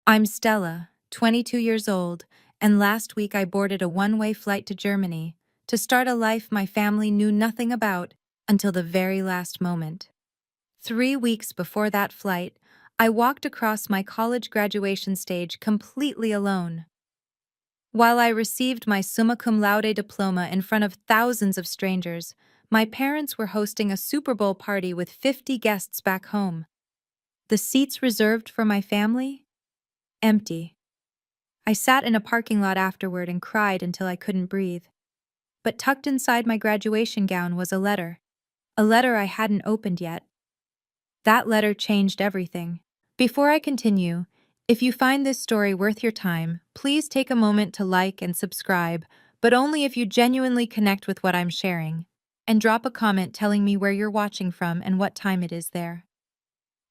I'm Stella, 22 years old, and last week I boarded a one-way flight to Germany to start a life my family knew nothing about until the very last moment. 3 weeks before that flight, I walked across my college graduation stage completely alone. While I received my summa cum laude diploma in front of thousands of strangers, my parents were hosting a Super Bowl party with 50 guests back home. The seats reserved for my family? Empty. I sat in a parking lot afterward and cried until I couldn't breathe. But tucked inside my graduation gown was a letter I hadn't opened yet. That letter changed everything. Before I continue, if you find this story worth your time, please take a moment to like and subscribe, but only if you genuinely connect with what I'm sharing. And drop a comment telling me where you're watching from and what time it is there.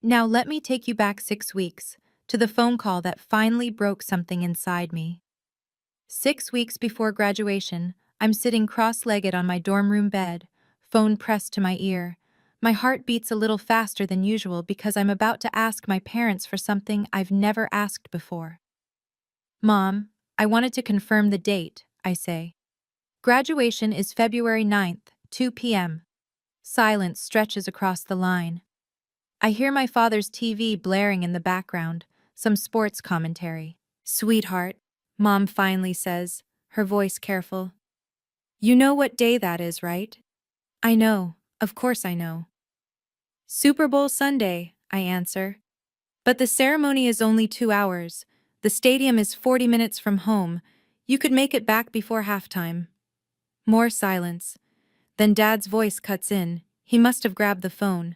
Now let me take you back 6 weeks, to the phone call that finally broke something inside me. 6 weeks before graduation, I'm sitting cross-legged on my dorm room bed, phone pressed to my ear. My heart beats a little faster than usual because I'm about to ask my parents for something I've never asked before. Mom, I wanted to confirm the date, I say. Graduation is February 9th, 2 p.m. Silence stretches across the line. I hear my father's TV blaring in the background, some sports commentary. Sweetheart, Mom finally says, her voice careful. You know what day that is, right? I know, of course I know. Super Bowl Sunday, I answer. But the ceremony is only 2 hours. The stadium is 40 minutes from home. You could make it back before halftime. More silence. Then Dad's voice cuts in. He must have grabbed the phone.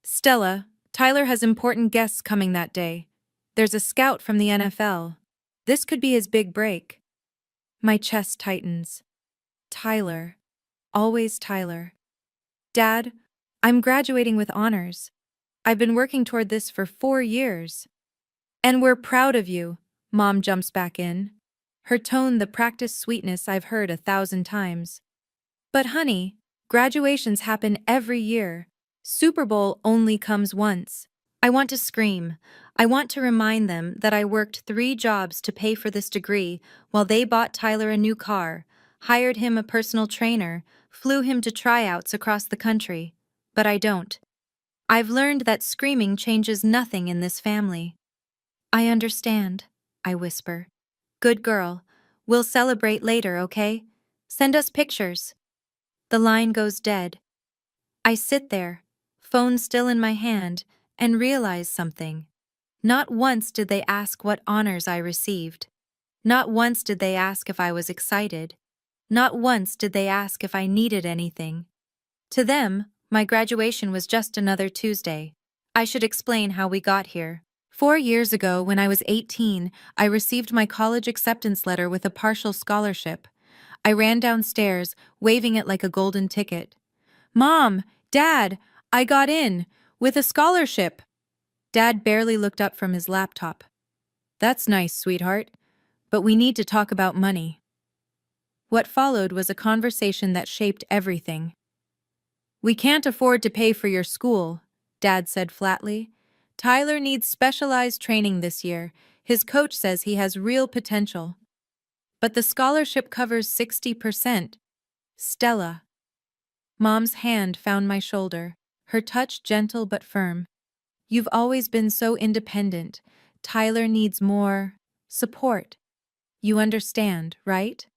Stella, Tyler has important guests coming that day. There's a scout from the NFL. This could be his big break. My chest tightens. Tyler. Always Tyler. Dad, I'm graduating with honors. I've been working toward this for 4 years. And we're proud of you, Mom jumps back in. Her tone the practiced sweetness I've heard 1,000 times. But honey, graduations happen every year. Super Bowl only comes once. I want to scream. I want to remind them that I worked 3 jobs to pay for this degree while they bought Tyler a new car, hired him a personal trainer, flew him to tryouts across the country. But I don't. I've learned that screaming changes nothing in this family. I understand, I whisper. Good girl. We'll celebrate later, okay? Send us pictures. The line goes dead. I sit there, phone still in my hand, and realize something. Not once did they ask what honors I received. Not once did they ask if I was excited. Not once did they ask if I needed anything. To them, my graduation was just another Tuesday. I should explain how we got here. 4 years ago, when I was 18, I received my college acceptance letter with a partial scholarship. I ran downstairs, waving it like a golden ticket. Mom, Dad, I got in, with a scholarship. Dad barely looked up from his laptop. That's nice, sweetheart, but we need to talk about money. What followed was a conversation that shaped everything. We can't afford to pay for your school, Dad said flatly. Tyler needs specialized training this year. His coach says he has real potential. But the scholarship covers 60%. Stella. Mom's hand found my shoulder, her touch gentle but firm. You've always been so independent. Tyler needs more support. You understand, right?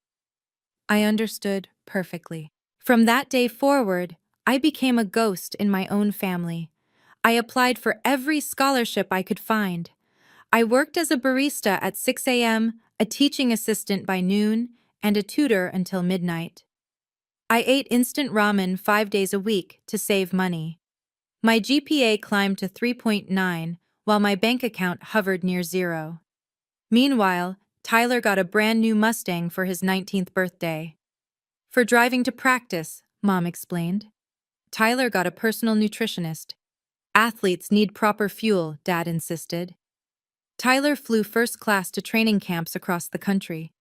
I understood perfectly. From that day forward, I became a ghost in my own family. I applied for every scholarship I could find. I worked as a barista at 6 a.m., a teaching assistant by noon, and a tutor until midnight. I ate instant ramen 5 days a week to save money. My GPA climbed to 3.9, while my bank account hovered near zero. Meanwhile, Tyler got a brand new Mustang for his 19th birthday. For driving to practice, Mom explained. Tyler got a personal nutritionist. Athletes need proper fuel, Dad insisted. Tyler flew first class to training camps across the country.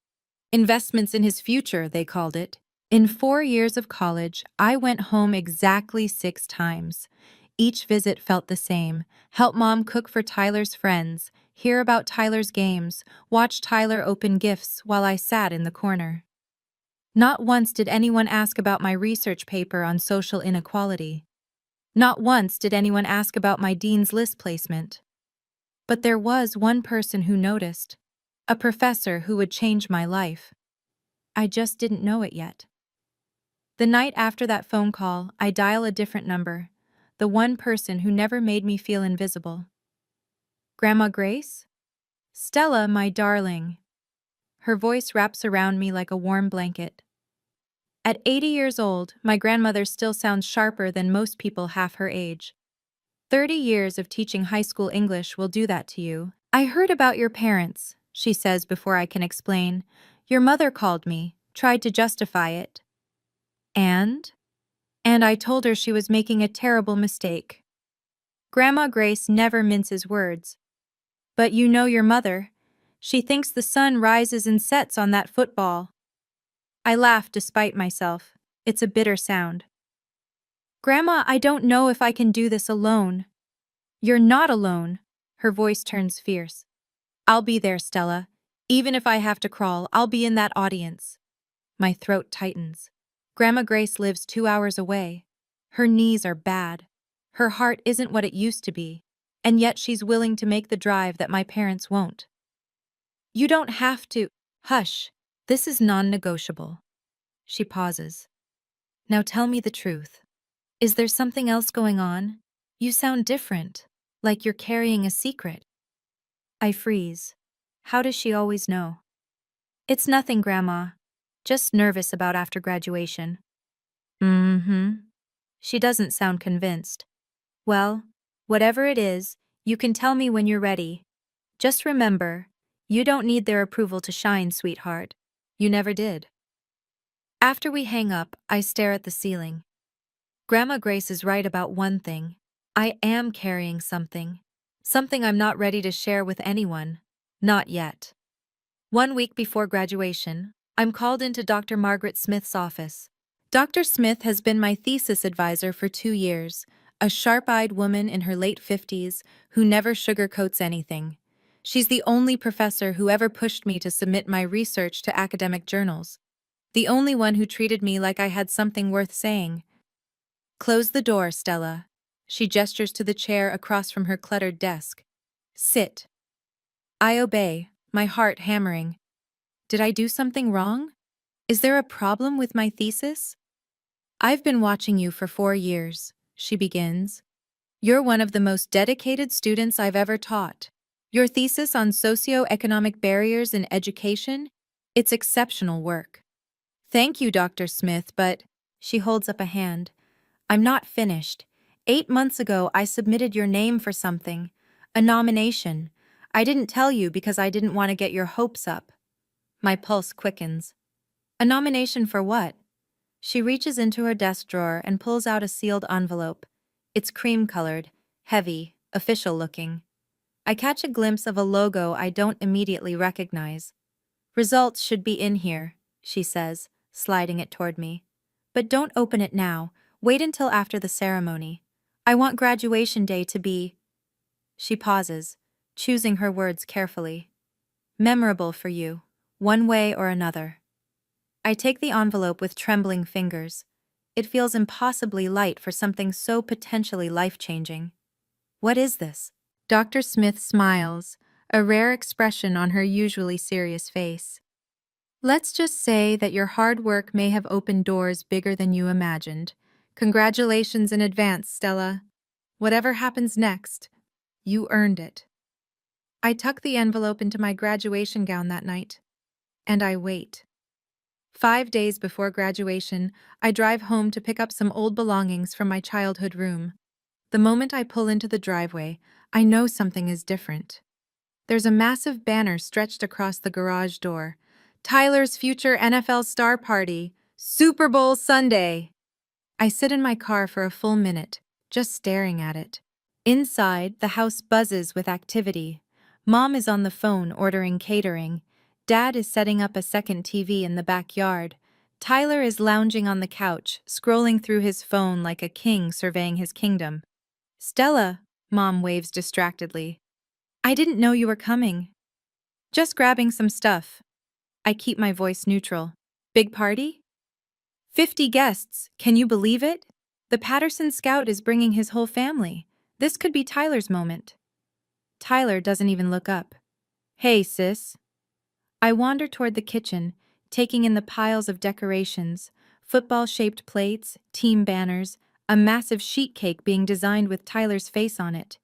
Investments in his future, they called it. In 4 years of college, I went home exactly 6 times. Each visit felt the same. Help Mom cook for Tyler's friends, hear about Tyler's games, watch Tyler open gifts while I sat in the corner. Not once did anyone ask about my research paper on social inequality. Not once did anyone ask about my dean's list placement. But there was one person who noticed. A professor who would change my life. I just didn't know it yet. The night after that phone call, I dial a different number. The one person who never made me feel invisible. Grandma Grace? Stella, my darling. Her voice wraps around me like a warm blanket. At 80 years old, my grandmother still sounds sharper than most people half her age. 30 years of teaching high school English will do that to you. I heard about your parents, she says before I can explain. Your mother called me, tried to justify it. And I told her she was making a terrible mistake. Grandma Grace never minces words. But you know your mother. She thinks the sun rises and sets on that football. I laugh despite myself. It's a bitter sound. Grandma, I don't know if I can do this alone. You're not alone. Her voice turns fierce. I'll be there, Stella. Even if I have to crawl, I'll be in that audience. My throat tightens. Grandma Grace lives 2 hours away. Her knees are bad. Her heart isn't what it used to be, and yet she's willing to make the drive that my parents won't. You don't have to. Hush. This is non-negotiable. She pauses. Now tell me the truth. Is there something else going on? You sound different, like you're carrying a secret. I freeze. How does she always know? It's nothing, Grandma. Just nervous about after graduation. She doesn't sound convinced. Well, whatever it is, you can tell me when you're ready. Just remember, you don't need their approval to shine, sweetheart. You never did. After we hang up, I stare at the ceiling. Grandma Grace is right about one thing. I am carrying something. Something I'm not ready to share with anyone. Not yet. 1 week before graduation, I'm called into Dr. Margaret Smith's office. Dr. Smith has been my thesis advisor for 2 years, a sharp-eyed woman in her late 50s who never sugarcoats anything. She's the only professor who ever pushed me to submit my research to academic journals. The only one who treated me like I had something worth saying. Close the door, Stella. She gestures to the chair across from her cluttered desk. Sit. I obey, my heart hammering. Did I do something wrong? Is there a problem with my thesis? I've been watching you for 4 years, she begins. You're one of the most dedicated students I've ever taught. Your thesis on socioeconomic barriers in education? It's exceptional work. Thank you, Dr. Smith, but she holds up a hand. I'm not finished. 8 months ago, I submitted your name for something. A nomination. I didn't tell you because I didn't want to get your hopes up. My pulse quickens. A nomination for what? She reaches into her desk drawer and pulls out a sealed envelope. It's cream-colored, heavy, official-looking. I catch a glimpse of a logo I don't immediately recognize. Results should be in here, she says, sliding it toward me. But don't open it now. Wait until after the ceremony. I want graduation day to be... She pauses, choosing her words carefully. Memorable for you, one way or another. I take the envelope with trembling fingers. It feels impossibly light for something so potentially life-changing. What is this? Dr. Smith smiles, a rare expression on her usually serious face. Let's just say that your hard work may have opened doors bigger than you imagined. Congratulations in advance, Stella. Whatever happens next, you earned it. I tuck the envelope into my graduation gown that night, and I wait. 5 days before graduation, I drive home to pick up some old belongings from my childhood room. The moment I pull into the driveway, I know something is different. There's a massive banner stretched across the garage door. Tyler's future NFL star party, Super Bowl Sunday. I sit in my car for a full minute, just staring at it. Inside, the house buzzes with activity. Mom is on the phone ordering catering. Dad is setting up a second TV in the backyard. Tyler is lounging on the couch, scrolling through his phone like a king surveying his kingdom. Stella, Mom waves distractedly. I didn't know you were coming. Just grabbing some stuff. I keep my voice neutral. Big party? 50 guests, can you believe it? The Patterson Scout is bringing his whole family. This could be Tyler's moment. Tyler doesn't even look up. Hey, sis. I wander toward the kitchen, taking in the piles of decorations, football-shaped plates, team banners, a massive sheet cake being designed with Tyler's face on it.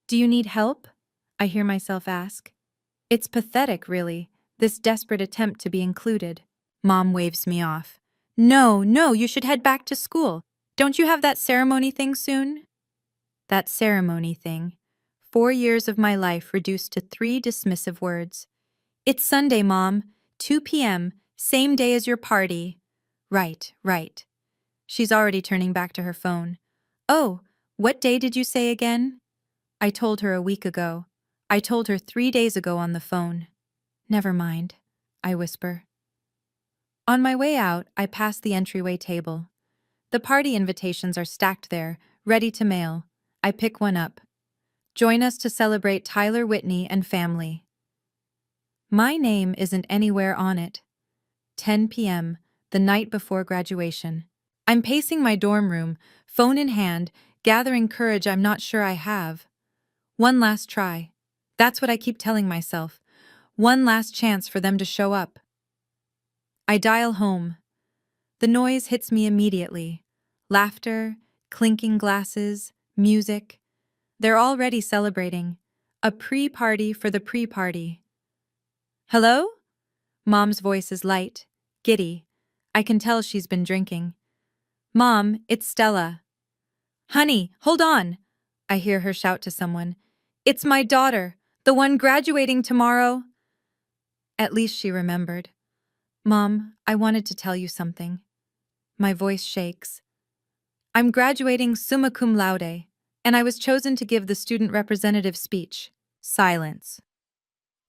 Do you need help? I hear myself ask. It's pathetic, really, this desperate attempt to be included. Mom waves me off. No, you should head back to school. Don't you have that ceremony thing soon? That ceremony thing. 4 years of my life reduced to 3 dismissive words. It's Sunday, Mom. 2 p.m., same day as your party. Right. She's already turning back to her phone. Oh, what day did you say again? I told her a week ago. I told her 3 days ago on the phone. Never mind, I whisper. On my way out, I pass the entryway table. The party invitations are stacked there, ready to mail. I pick one up. Join us to celebrate Tyler Whitney and family. My name isn't anywhere on it. 10 p.m., the night before graduation. I'm pacing my dorm room, phone in hand, gathering courage I'm not sure I have. One last try. That's what I keep telling myself. One last chance for them to show up. I dial home. The noise hits me immediately. Laughter, clinking glasses, music. They're already celebrating. A pre-party for the pre-party. Hello? Mom's voice is light, giddy. I can tell she's been drinking. Mom, it's Stella. Honey, hold on! I hear her shout to someone. It's my daughter, the one graduating tomorrow. At least she remembered. Mom, I wanted to tell you something. My voice shakes. I'm graduating summa cum laude, and I was chosen to give the student representative speech. Silence.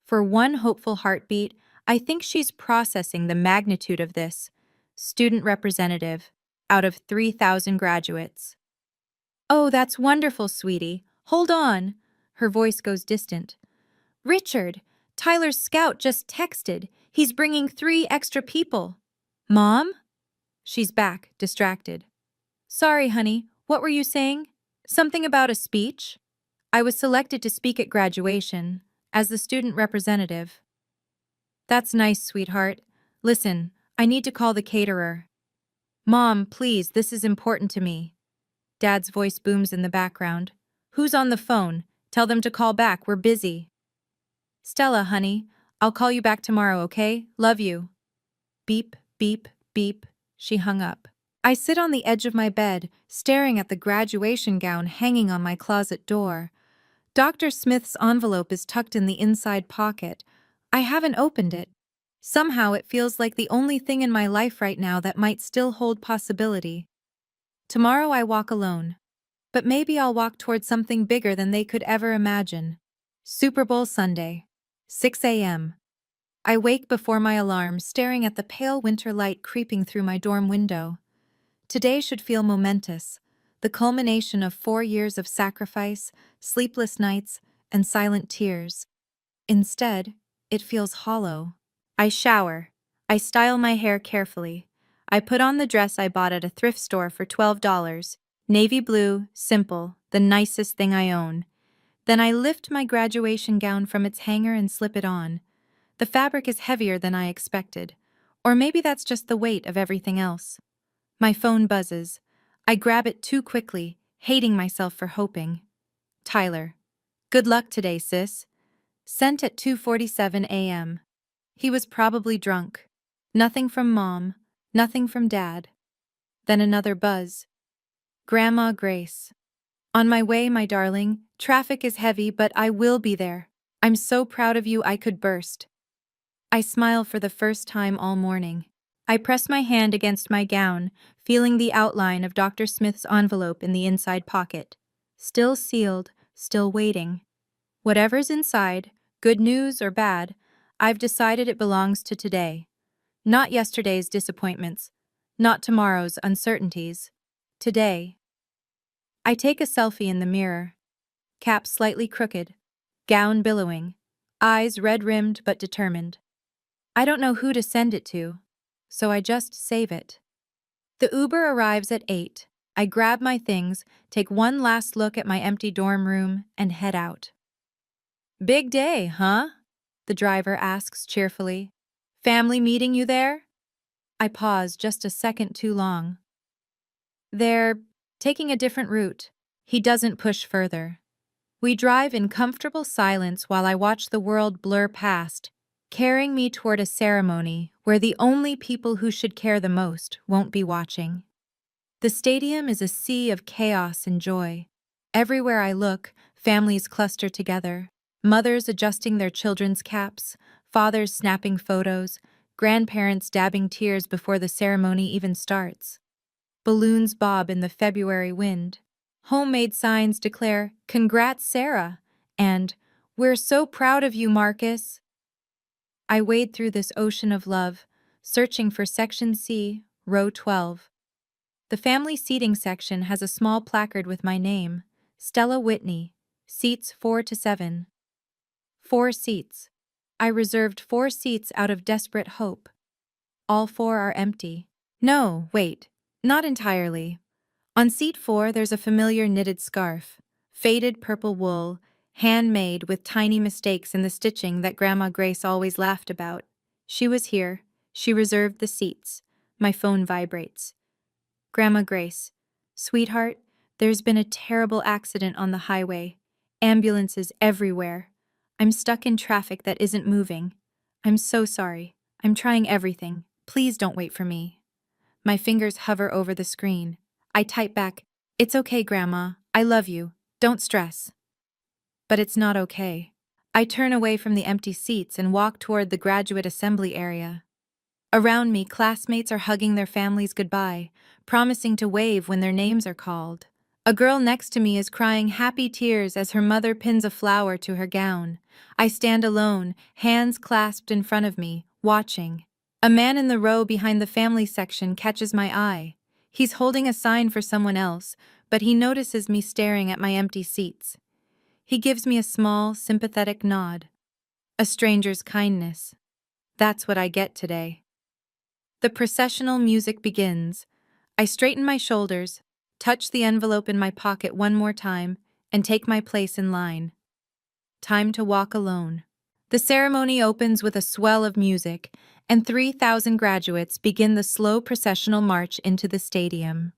For one hopeful heartbeat, I think she's processing the magnitude of this. Student representative, out of 3,000 graduates. Oh, that's wonderful, sweetie. Hold on. Her voice goes distant. Richard, Tyler's scout just texted. He's bringing 3 extra people. Mom? She's back, distracted. Sorry, honey, what were you saying? Something about a speech? I was selected to speak at graduation, as the student representative. That's nice, sweetheart. Listen, I need to call the caterer. Mom, please, this is important to me. Dad's voice booms in the background. Who's on the phone? Tell them to call back, we're busy. Stella, honey, I'll call you back tomorrow, okay? Love you. Beep, beep, beep. She hung up. I sit on the edge of my bed, staring at the graduation gown hanging on my closet door. Dr. Smith's envelope is tucked in the inside pocket. I haven't opened it. Somehow it feels like the only thing in my life right now that might still hold possibility. Tomorrow I walk alone. But maybe I'll walk toward something bigger than they could ever imagine. Super Bowl Sunday. 6 a.m. I wake before my alarm, staring at the pale winter light creeping through my dorm window. Today should feel momentous, the culmination of 4 years of sacrifice, sleepless nights, and silent tears. Instead, it feels hollow. I shower. I style my hair carefully. I put on the dress I bought at a thrift store for $12, navy blue, simple, the nicest thing I own. Then I lift my graduation gown from its hanger and slip it on. The fabric is heavier than I expected, or maybe that's just the weight of everything else. My phone buzzes. I grab it too quickly, hating myself for hoping. Tyler. Good luck today, sis. Sent at 2:47 a.m. He was probably drunk. Nothing from Mom, nothing from Dad. Then another buzz. Grandma Grace. On my way, my darling. Traffic is heavy, but I will be there. I'm so proud of you I could burst. I smile for the first time all morning. I press my hand against my gown, feeling the outline of Dr. Smith's envelope in the inside pocket. Still sealed, still waiting. Whatever's inside, good news or bad, I've decided it belongs to today. Not yesterday's disappointments, not tomorrow's uncertainties. Today. I take a selfie in the mirror, cap slightly crooked, gown billowing, eyes red-rimmed but determined. I don't know who to send it to, so I just save it. The Uber arrives at 8. I grab my things, take one last look at my empty dorm room, and head out. Big day, huh? The driver asks cheerfully. Family meeting you there? I pause just a second too long. They're taking a different route. He doesn't push further. We drive in comfortable silence while I watch the world blur past, carrying me toward a ceremony where the only people who should care the most won't be watching. The stadium is a sea of chaos and joy. Everywhere I look, families cluster together, mothers adjusting their children's caps, fathers snapping photos, grandparents dabbing tears before the ceremony even starts. Balloons bob in the February wind. Homemade signs declare, "Congrats, Sarah," and "We're so proud of you, Marcus." I wade through this ocean of love, searching for Section C, Row 12. The family seating section has a small placard with my name, Stella Whitney, seats 4 to 7. 4 seats. I reserved 4 seats out of desperate hope. All 4 are empty. No, wait, not entirely. On seat 4, there's a familiar knitted scarf, faded purple wool, handmade with tiny mistakes in the stitching that Grandma Grace always laughed about. She was here. She reserved the seats. My phone vibrates. Grandma Grace, sweetheart, there's been a terrible accident on the highway. Ambulances everywhere. I'm stuck in traffic that isn't moving. I'm so sorry. I'm trying everything. Please don't wait for me. My fingers hover over the screen. I type back, "It's okay, Grandma. I love you. Don't stress." But it's not okay. I turn away from the empty seats and walk toward the graduate assembly area. Around me, classmates are hugging their families goodbye, promising to wave when their names are called. A girl next to me is crying happy tears as her mother pins a flower to her gown. I stand alone, hands clasped in front of me, watching. A man in the row behind the family section catches my eye. He's holding a sign for someone else, but he notices me staring at my empty seats. He gives me a small, sympathetic nod. A stranger's kindness. That's what I get today. The processional music begins. I straighten my shoulders, touch the envelope in my pocket one more time, and take my place in line. Time to walk alone. The ceremony opens with a swell of music, and 3,000 graduates begin the slow processional march into the stadium.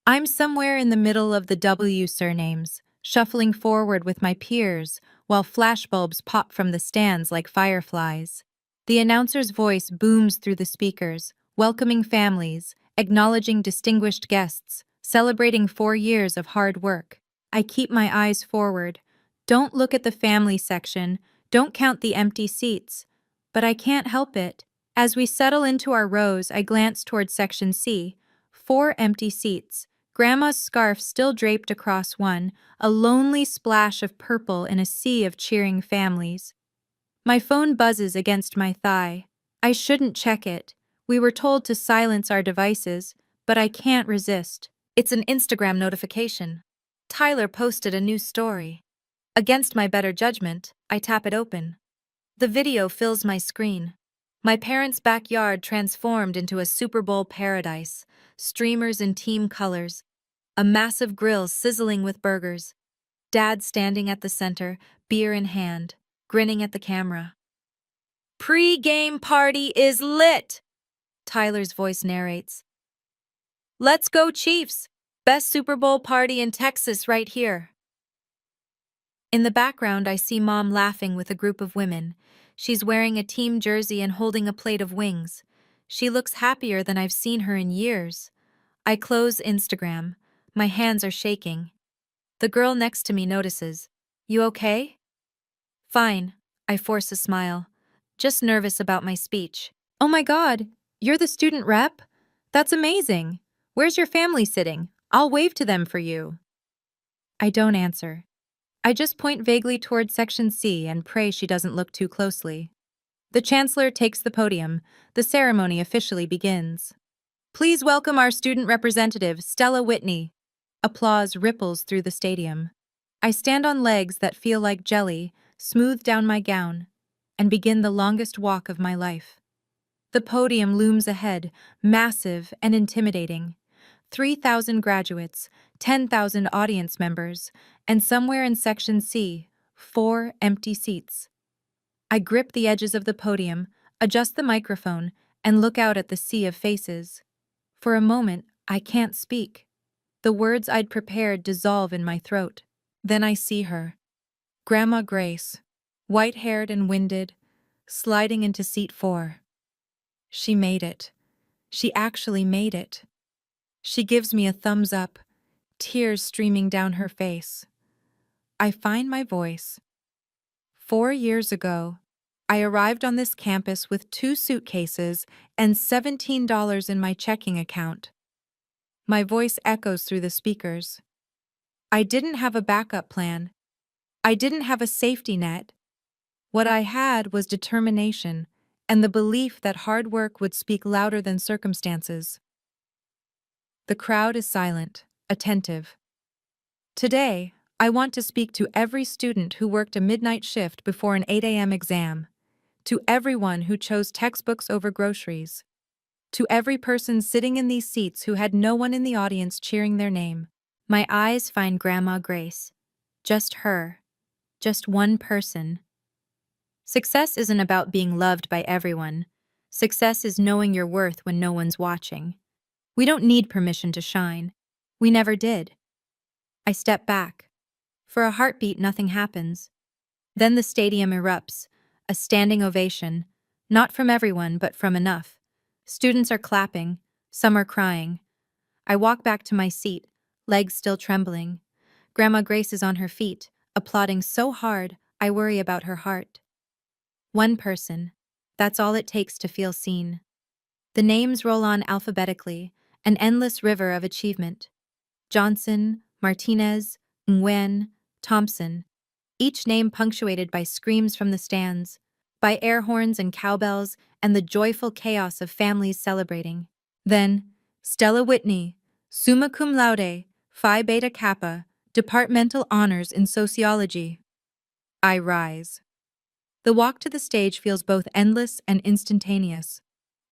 I'm somewhere in the middle of the W surnames, shuffling forward with my peers, while flashbulbs pop from the stands like fireflies. The announcer's voice booms through the speakers, welcoming families, acknowledging distinguished guests, celebrating 4 years of hard work. I keep my eyes forward. Don't look at the family section, don't count the empty seats. But I can't help it. As we settle into our rows, I glance toward Section C. 4 empty seats. Grandma's scarf still draped across one, a lonely splash of purple in a sea of cheering families. My phone buzzes against my thigh. I shouldn't check it. We were told to silence our devices, but I can't resist. It's an Instagram notification. Tyler posted a new story. Against my better judgment, I tap it open. The video fills my screen. My parents' backyard transformed into a Super Bowl paradise, streamers in team colors, a massive grill sizzling with burgers, Dad standing at the center, beer in hand, grinning at the camera. "Pre-game party is lit!" Tyler's voice narrates. "Let's go, Chiefs! Best Super Bowl party in Texas right here." In the background, I see Mom laughing with a group of women. She's wearing a team jersey and holding a plate of wings. She looks happier than I've seen her in years. I close Instagram. My hands are shaking. The girl next to me notices. "You okay?" "Fine." I force a smile. Just nervous about my speech. "Oh my God, you're the student rep? That's amazing. Where's your family sitting? I'll wave to them for you." I don't answer. I just point vaguely toward Section C and pray she doesn't look too closely. The chancellor takes the podium. The ceremony officially begins. "Please welcome our student representative, Stella Whitney." Applause ripples through the stadium. I stand on legs that feel like jelly, smooth down my gown, and begin the longest walk of my life. The podium looms ahead, massive and intimidating. 3,000 graduates, 10,000 audience members, and somewhere in Section C, 4 empty seats. I grip the edges of the podium, adjust the microphone, and look out at the sea of faces. For a moment, I can't speak. The words I'd prepared dissolve in my throat. Then I see her. Grandma Grace, white-haired and winded, sliding into seat 4. She made it. She actually made it. She gives me a thumbs up, tears streaming down her face. I find my voice. 4 years ago, I arrived on this campus with 2 suitcases and $17 in my checking account. My voice echoes through the speakers. I didn't have a backup plan. I didn't have a safety net. What I had was determination and the belief that hard work would speak louder than circumstances. The crowd is silent, attentive. Today, I want to speak to every student who worked a midnight shift before an 8 a.m. exam, to everyone who chose textbooks over groceries, to every person sitting in these seats who had no one in the audience cheering their name. My eyes find Grandma Grace. Just her. Just one person. Success isn't about being loved by everyone. Success is knowing your worth when no one's watching. We don't need permission to shine. We never did. I step back. For a heartbeat, nothing happens. Then the stadium erupts, a standing ovation, not from everyone, but from enough. Students are clapping, some are crying. I walk back to my seat, legs still trembling. Grandma Grace is on her feet, applauding so hard, I worry about her heart. One person. That's all it takes to feel seen. The names roll on alphabetically, an endless river of achievement. Johnson, Martinez, Nguyen, Thompson, each name punctuated by screams from the stands, by air horns and cowbells, and the joyful chaos of families celebrating. Then, Stella Whitney, summa cum laude, Phi Beta Kappa, departmental honors in sociology. I rise. The walk to the stage feels both endless and instantaneous.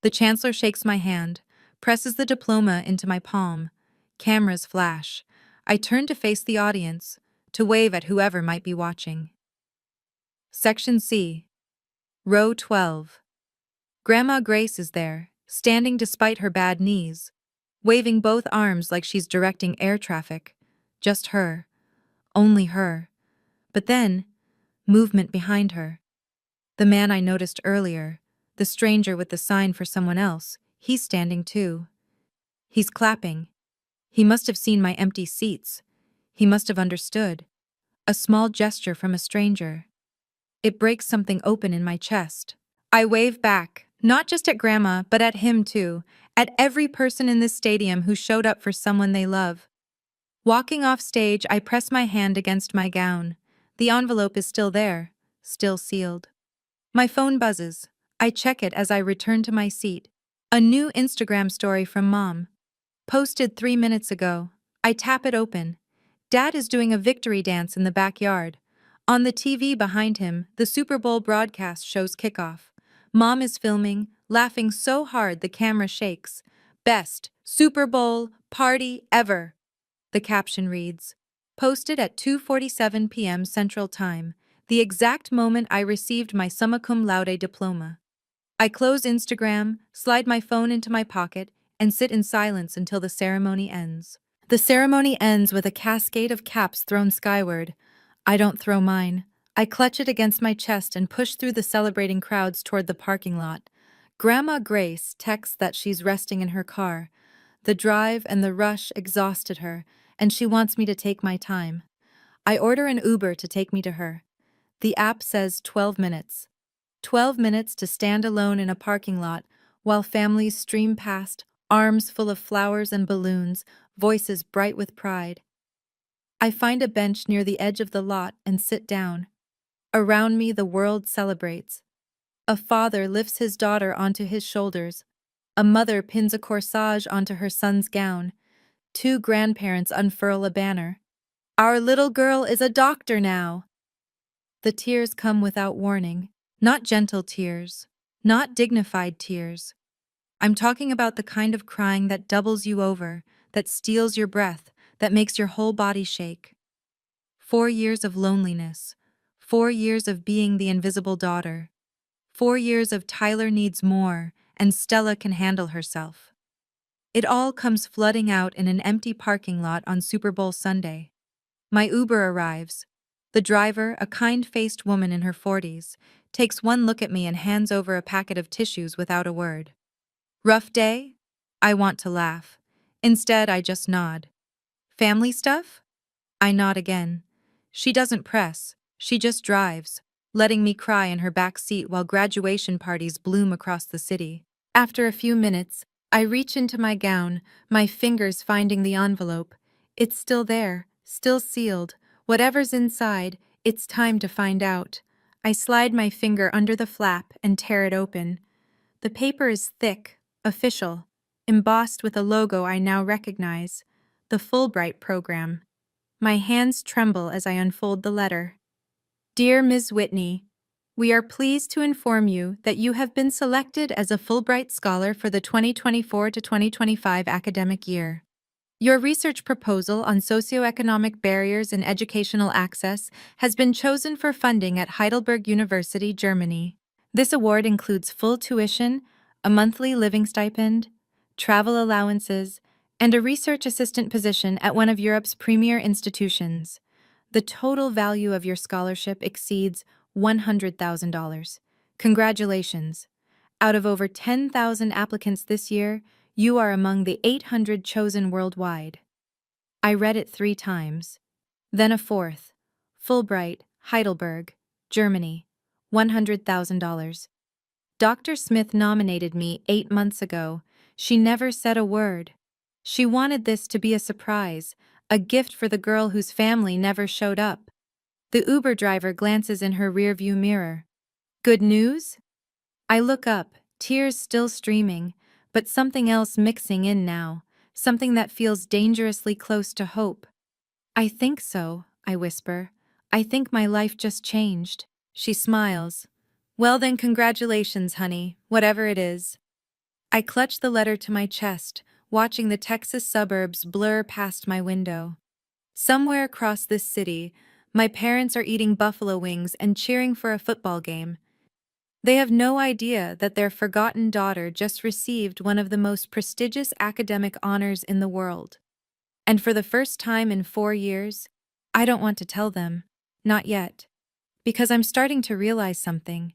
The chancellor shakes my hand, presses the diploma into my palm. Cameras flash. I turn to face the audience, to wave at whoever might be watching. Section C. Row 12. Grandma Grace is there, standing despite her bad knees, waving both arms like she's directing air traffic. Just her. Only her. But then, movement behind her. The man I noticed earlier, the stranger with the sign for someone else, he's standing too. He's clapping. He must have seen my empty seats. He must have understood. A small gesture from a stranger. It breaks something open in my chest. I wave back, not just at Grandma, but at him too, at every person in this stadium who showed up for someone they love. Walking off stage, I press my hand against my gown. The envelope is still there, still sealed. My phone buzzes. I check it as I return to my seat. A new Instagram story from Mom. Posted 3 minutes ago. I tap it open. Dad is doing a victory dance in the backyard. On the TV behind him, the Super Bowl broadcast shows kickoff. Mom is filming, laughing so hard the camera shakes. Best Super Bowl party ever. The caption reads, posted at 2:47 p.m. Central Time, the exact moment I received my summa cum laude diploma. I close Instagram, slide my phone into my pocket, and sit in silence until the ceremony ends. The ceremony ends with a cascade of caps thrown skyward. I don't throw mine. I clutch it against my chest and push through the celebrating crowds toward the parking lot. Grandma Grace texts that she's resting in her car. The drive and the rush exhausted her, and she wants me to take my time. I order an Uber to take me to her. The app says 12 minutes. 12 minutes to stand alone in a parking lot while families stream past, arms full of flowers and balloons, voices bright with pride. I find a bench near the edge of the lot and sit down. Around me, the world celebrates. A father lifts his daughter onto his shoulders. A mother pins a corsage onto her son's gown. Two grandparents unfurl a banner. Our little girl is a doctor now. The tears come without warning. Not gentle tears. Not dignified tears. I'm talking about the kind of crying that doubles you over, that steals your breath, that makes your whole body shake. 4 years of loneliness. 4 years of being the invisible daughter. 4 years of Tyler needs more, and Stella can handle herself. It all comes flooding out in an empty parking lot on Super Bowl Sunday. My Uber arrives. The driver, a kind-faced woman in her 40s, takes one look at me and hands over a packet of tissues without a word. Rough day? I want to laugh. Instead, I just nod. Family stuff? I nod again. She doesn't press. She just drives, letting me cry in her back seat while graduation parties bloom across the city. After a few minutes, I reach into my gown, my fingers finding the envelope. It's still there, still sealed. Whatever's inside, it's time to find out. I slide my finger under the flap and tear it open. The paper is thick, official, embossed with a logo I now recognize, the Fulbright program. My hands tremble as I unfold the letter. Dear Ms. Whitney, we are pleased to inform you that you have been selected as a Fulbright Scholar for the 2024 to 2025 academic year. Your research proposal on socioeconomic barriers in educational access has been chosen for funding at Heidelberg University, Germany. This award includes full tuition, a monthly living stipend, travel allowances, and a research assistant position at one of Europe's premier institutions. The total value of your scholarship exceeds $100,000. Congratulations! Out of over 10,000 applicants this year, you are among the 800 chosen worldwide. I read it 3 times. Then a fourth. Fulbright, Heidelberg, Germany, $100,000. Dr. Smith nominated me 8 months ago. She never said a word. She wanted this to be a surprise, a gift for the girl whose family never showed up. The Uber driver glances in her rearview mirror. Good news? I look up, tears still streaming, but something else mixing in now, something that feels dangerously close to hope. I think so, I whisper. I think my life just changed. She smiles. Well then, congratulations, honey, whatever it is. I clutch the letter to my chest, watching the Texas suburbs blur past my window. Somewhere across this city, my parents are eating buffalo wings and cheering for a football game. They have no idea that their forgotten daughter just received one of the most prestigious academic honors in the world. And for the first time in 4 years, I don't want to tell them, not yet, because I'm starting to realize something.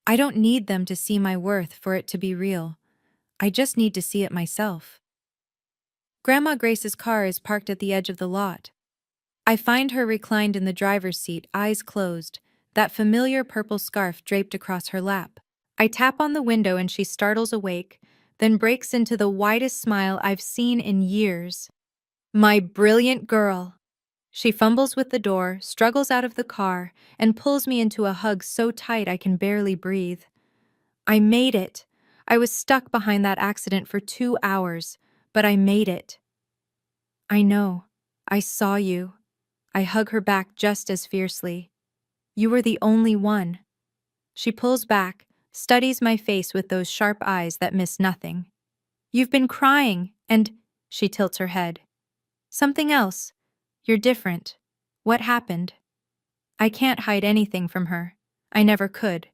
I don't need them to see my worth for it to be real. I just need to see it myself. Grandma Grace's car is parked at the edge of the lot. I find her reclined in the driver's seat, eyes closed, that familiar purple scarf draped across her lap. I tap on the window and she startles awake, then breaks into the widest smile I've seen in years. My brilliant girl. She fumbles with the door, struggles out of the car, and pulls me into a hug so tight I can barely breathe. I made it. I was stuck behind that accident for 2 hours, but I made it. I know. I saw you. I hug her back just as fiercely. You were the only one. She pulls back, studies my face with those sharp eyes that miss nothing. You've been crying, and she tilts her head. Something else. You're different. What happened? I can't hide anything from her. I never could.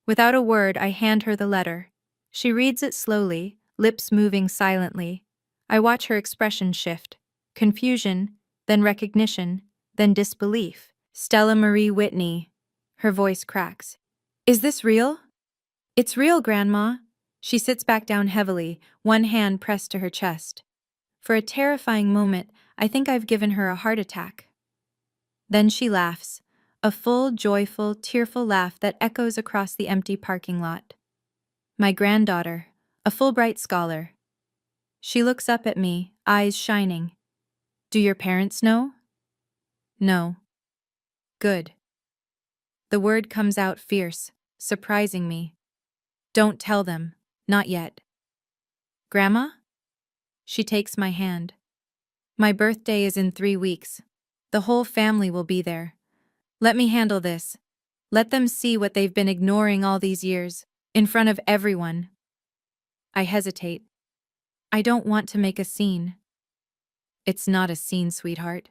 Without a word, I hand her the letter. She reads it slowly, lips moving silently. I watch her expression shift. Confusion, then recognition, then disbelief. Stella Marie Whitney. Her voice cracks. Is this real? It's real, Grandma. She sits back down heavily, one hand pressed to her chest. For a terrifying moment, I think I've given her a heart attack. Then she laughs, a full, joyful, tearful laugh that echoes across the empty parking lot. My granddaughter, a Fulbright scholar. She looks up at me, eyes shining. Do your parents know? No. Good. The word comes out fierce, surprising me. Don't tell them, not yet. Grandma? She takes my hand. My birthday is in 3 weeks. The whole family will be there. Let me handle this. Let them see what they've been ignoring all these years, in front of everyone. I hesitate. I don't want to make a scene. It's not a scene, sweetheart.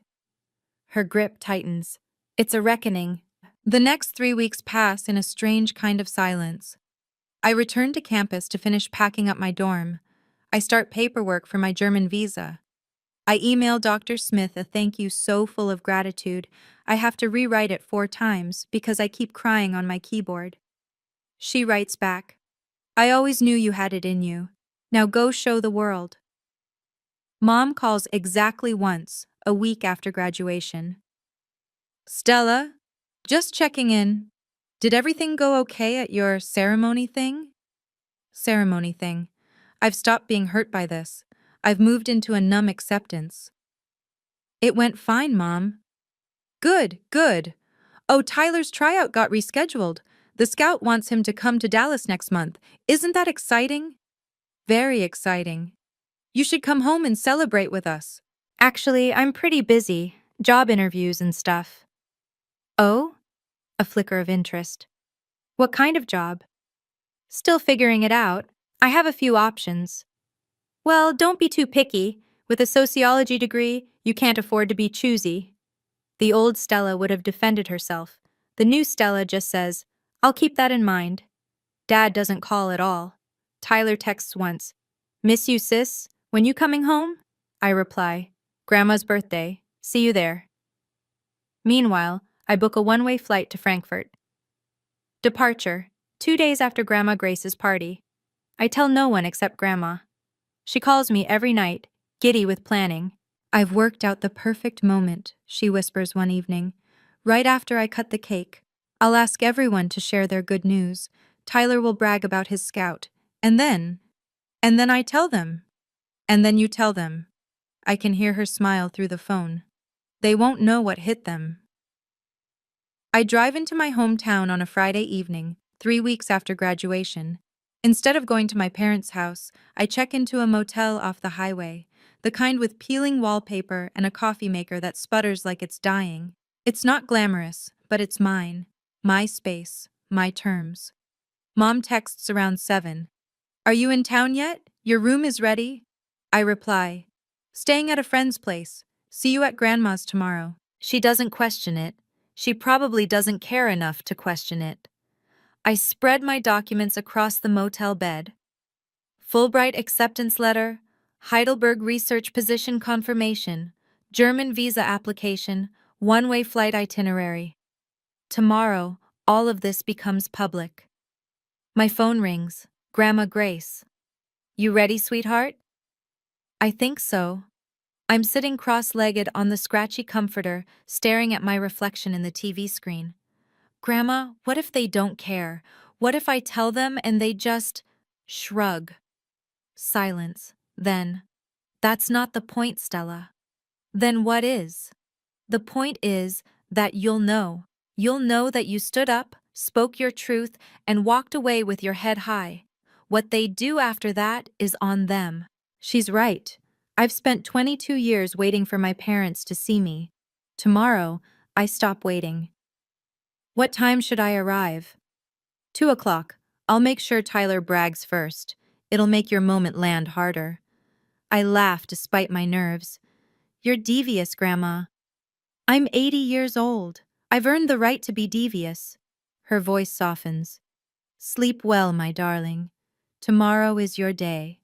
Her grip tightens. It's a reckoning. The next 3 weeks pass in a strange kind of silence. I return to campus to finish packing up my dorm. I start paperwork for my German visa. I email Dr. Smith a thank you so full of gratitude, I have to rewrite it 4 times because I keep crying on my keyboard. She writes back, I always knew you had it in you. Now go show the world. Mom calls exactly once, a week after graduation. Stella, just checking in. Did everything go okay at your ceremony thing? Ceremony thing. I've stopped being hurt by this. I've moved into a numb acceptance. It went fine, Mom. Good, good. Oh, Tyler's tryout got rescheduled. The scout wants him to come to Dallas next month. Isn't that exciting? Very exciting. You should come home and celebrate with us. Actually, I'm pretty busy. Job interviews and stuff. Oh? A flicker of interest. What kind of job? Still figuring it out. I have a few options. Well, don't be too picky. With a sociology degree, you can't afford to be choosy. The old Stella would have defended herself. The new Stella just says, I'll keep that in mind. Dad doesn't call at all. Tyler texts once, Miss you, sis. When you coming home? I reply, Grandma's birthday. See you there. Meanwhile, I book a one-way flight to Frankfurt. Departure, 2 days after Grandma Grace's party. I tell no one except Grandma. She calls me every night, giddy with planning. I've worked out the perfect moment, she whispers one evening. Right after I cut the cake, I'll ask everyone to share their good news. Tyler will brag about his scout. And then I tell them. And then you tell them. I can hear her smile through the phone. They won't know what hit them. I drive into my hometown on a Friday evening, 3 weeks after graduation. Instead of going to my parents' house, I check into a motel off the highway, the kind with peeling wallpaper and a coffee maker that sputters like it's dying. It's not glamorous, but it's mine. My space, my terms. Mom texts around 7. Are you in town yet? Your room is ready? I reply, staying at a friend's place. See you at Grandma's tomorrow. She doesn't question it. She probably doesn't care enough to question it. I spread my documents across the motel bed. Fulbright acceptance letter, Heidelberg research position confirmation, German visa application, one-way flight itinerary. Tomorrow, all of this becomes public. My phone rings. Grandma Grace. You ready, sweetheart? I think so. I'm sitting cross-legged on the scratchy comforter, staring at my reflection in the TV screen. Grandma, what if they don't care? What if I tell them and they just shrug? Silence. Then, that's not the point, Stella. Then what is? The point is that you'll know. You'll know that you stood up, spoke your truth, and walked away with your head high. What they do after that is on them. She's right. I've spent 22 years waiting for my parents to see me. Tomorrow, I stop waiting. What time should I arrive? 2 o'clock. I'll make sure Tyler brags first. It'll make your moment land harder. I laugh despite my nerves. You're devious, Grandma. I'm 80 years old. I've earned the right to be devious. Her voice softens. Sleep well, my darling. Tomorrow is your day.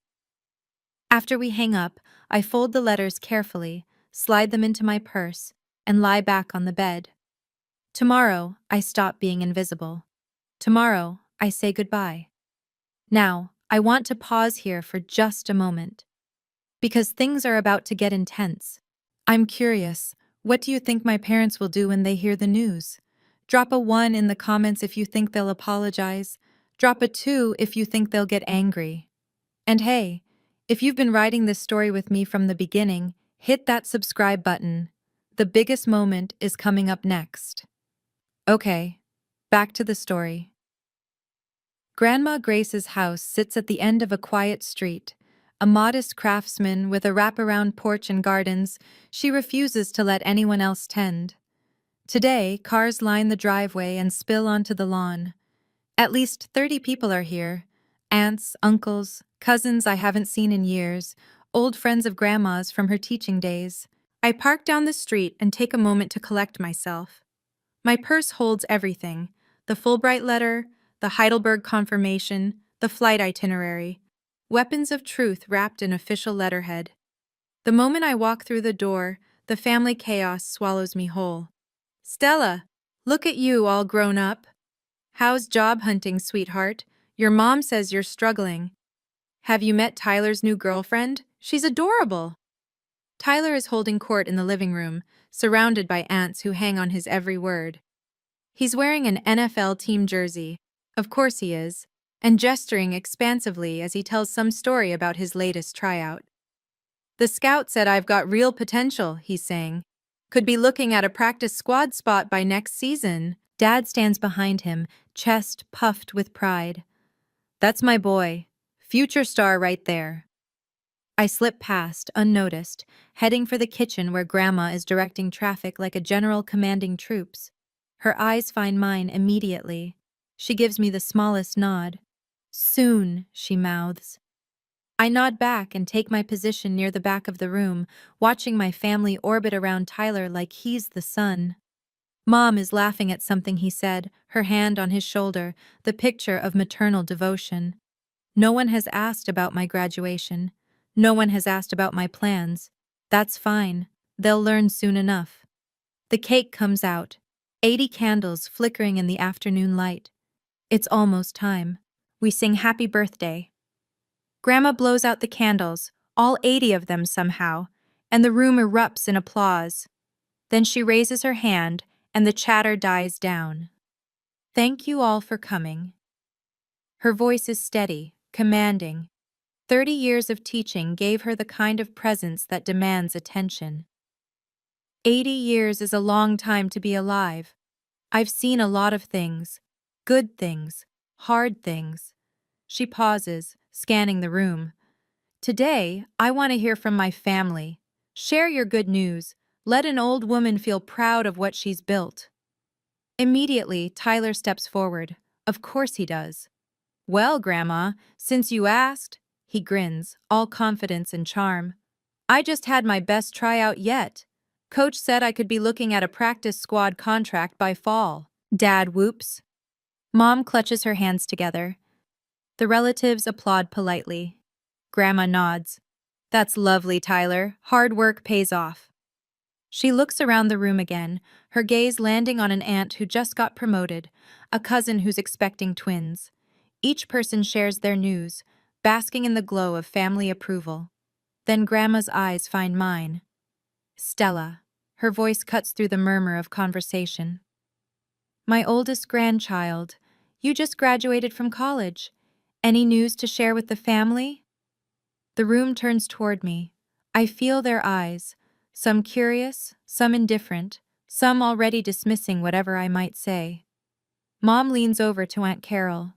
After we hang up, I fold the letters carefully, slide them into my purse, and lie back on the bed. Tomorrow, I stop being invisible. Tomorrow, I say goodbye. Now, I want to pause here for just a moment. Because things are about to get intense. I'm curious, what do you think my parents will do when they hear the news? Drop a 1 in the comments if you think they'll apologize. Drop a 2 if you think they'll get angry. And hey, if you've been writing this story with me from the beginning, hit that subscribe button. The biggest moment is coming up next. Okay, back to the story. Grandma Grace's house sits at the end of a quiet street. A modest craftsman with a wraparound porch and gardens, she refuses to let anyone else tend. Today, cars line the driveway and spill onto the lawn. At least 30 people are here. Aunts, uncles, cousins I haven't seen in years, old friends of Grandma's from her teaching days. I park down the street and take a moment to collect myself. My purse holds everything: the Fulbright letter, the Heidelberg confirmation, the flight itinerary. Weapons of truth wrapped in official letterhead. The moment I walk through the door, the family chaos swallows me whole. Stella, look at you all grown up. How's job hunting, sweetheart? Your mom says you're struggling. Have you met Tyler's new girlfriend? She's adorable. Tyler is holding court in the living room, surrounded by aunts who hang on his every word. He's wearing an NFL team jersey, of course he is, and gesturing expansively as he tells some story about his latest tryout. The scout said I've got real potential, he's saying. Could be looking at a practice squad spot by next season. Dad stands behind him, chest puffed with pride. That's my boy. Future star right there. I slip past, unnoticed, heading for the kitchen where Grandma is directing traffic like a general commanding troops. Her eyes find mine immediately. She gives me the smallest nod. Soon, she mouths. I nod back and take my position near the back of the room, watching my family orbit around Tyler like he's the sun. Mom is laughing at something he said, her hand on his shoulder, the picture of maternal devotion. No one has asked about my graduation. No one has asked about my plans. That's fine. They'll learn soon enough. The cake comes out, 80 candles flickering in the afternoon light. It's almost time. We sing happy birthday. Grandma blows out the candles, all 80 of them somehow, and the room erupts in applause. Then she raises her hand, and the chatter dies down. Thank you all for coming. Her voice is steady, commanding. 30 years of teaching gave her the kind of presence that demands attention. 80 years is a long time to be alive. I've seen a lot of things. Good things. Hard things. She pauses, scanning the room. Today, I want to hear from my family. Share your good news. Let an old woman feel proud of what she's built. Immediately, Tyler steps forward. Of course he does. Well, Grandma, since you asked, he grins, all confidence and charm. I just had my best tryout yet. Coach said I could be looking at a practice squad contract by fall. Dad whoops. Mom clutches her hands together. The relatives applaud politely. Grandma nods. That's lovely, Tyler. Hard work pays off. She looks around the room again, her gaze landing on an aunt who just got promoted, a cousin who's expecting twins. Each person shares their news, basking in the glow of family approval. Then Grandma's eyes find mine. Stella. Her voice cuts through the murmur of conversation. My oldest grandchild, you just graduated from college. Any news to share with the family? The room turns toward me. I feel their eyes, some curious, some indifferent, some already dismissing whatever I might say. Mom leans over to Aunt Carol.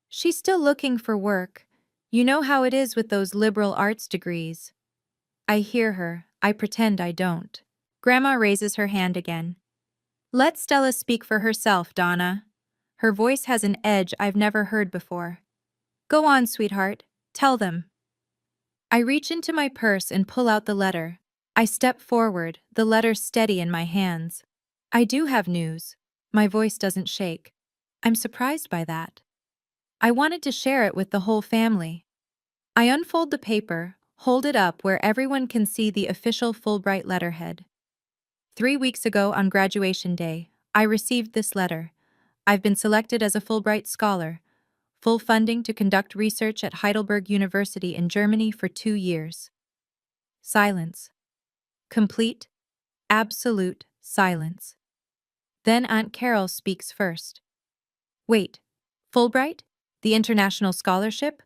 She's still looking for work. You know how it is with those liberal arts degrees. I hear her. I pretend I don't. Grandma raises her hand again. Let Stella speak for herself, Donna. Her voice has an edge I've never heard before. Go on, sweetheart. Tell them. I reach into my purse and pull out the letter. I step forward, the letter steady in my hands. I do have news. My voice doesn't shake. I'm surprised by that. I wanted to share it with the whole family. I unfold the paper, hold it up where everyone can see the official Fulbright letterhead. 3 weeks ago on graduation day, I received this letter. I've been selected as a Fulbright scholar, full funding to conduct research at Heidelberg University in Germany for 2 years. Silence. Complete, absolute silence. Then Aunt Carol speaks first. Wait, Fulbright? The international scholarship?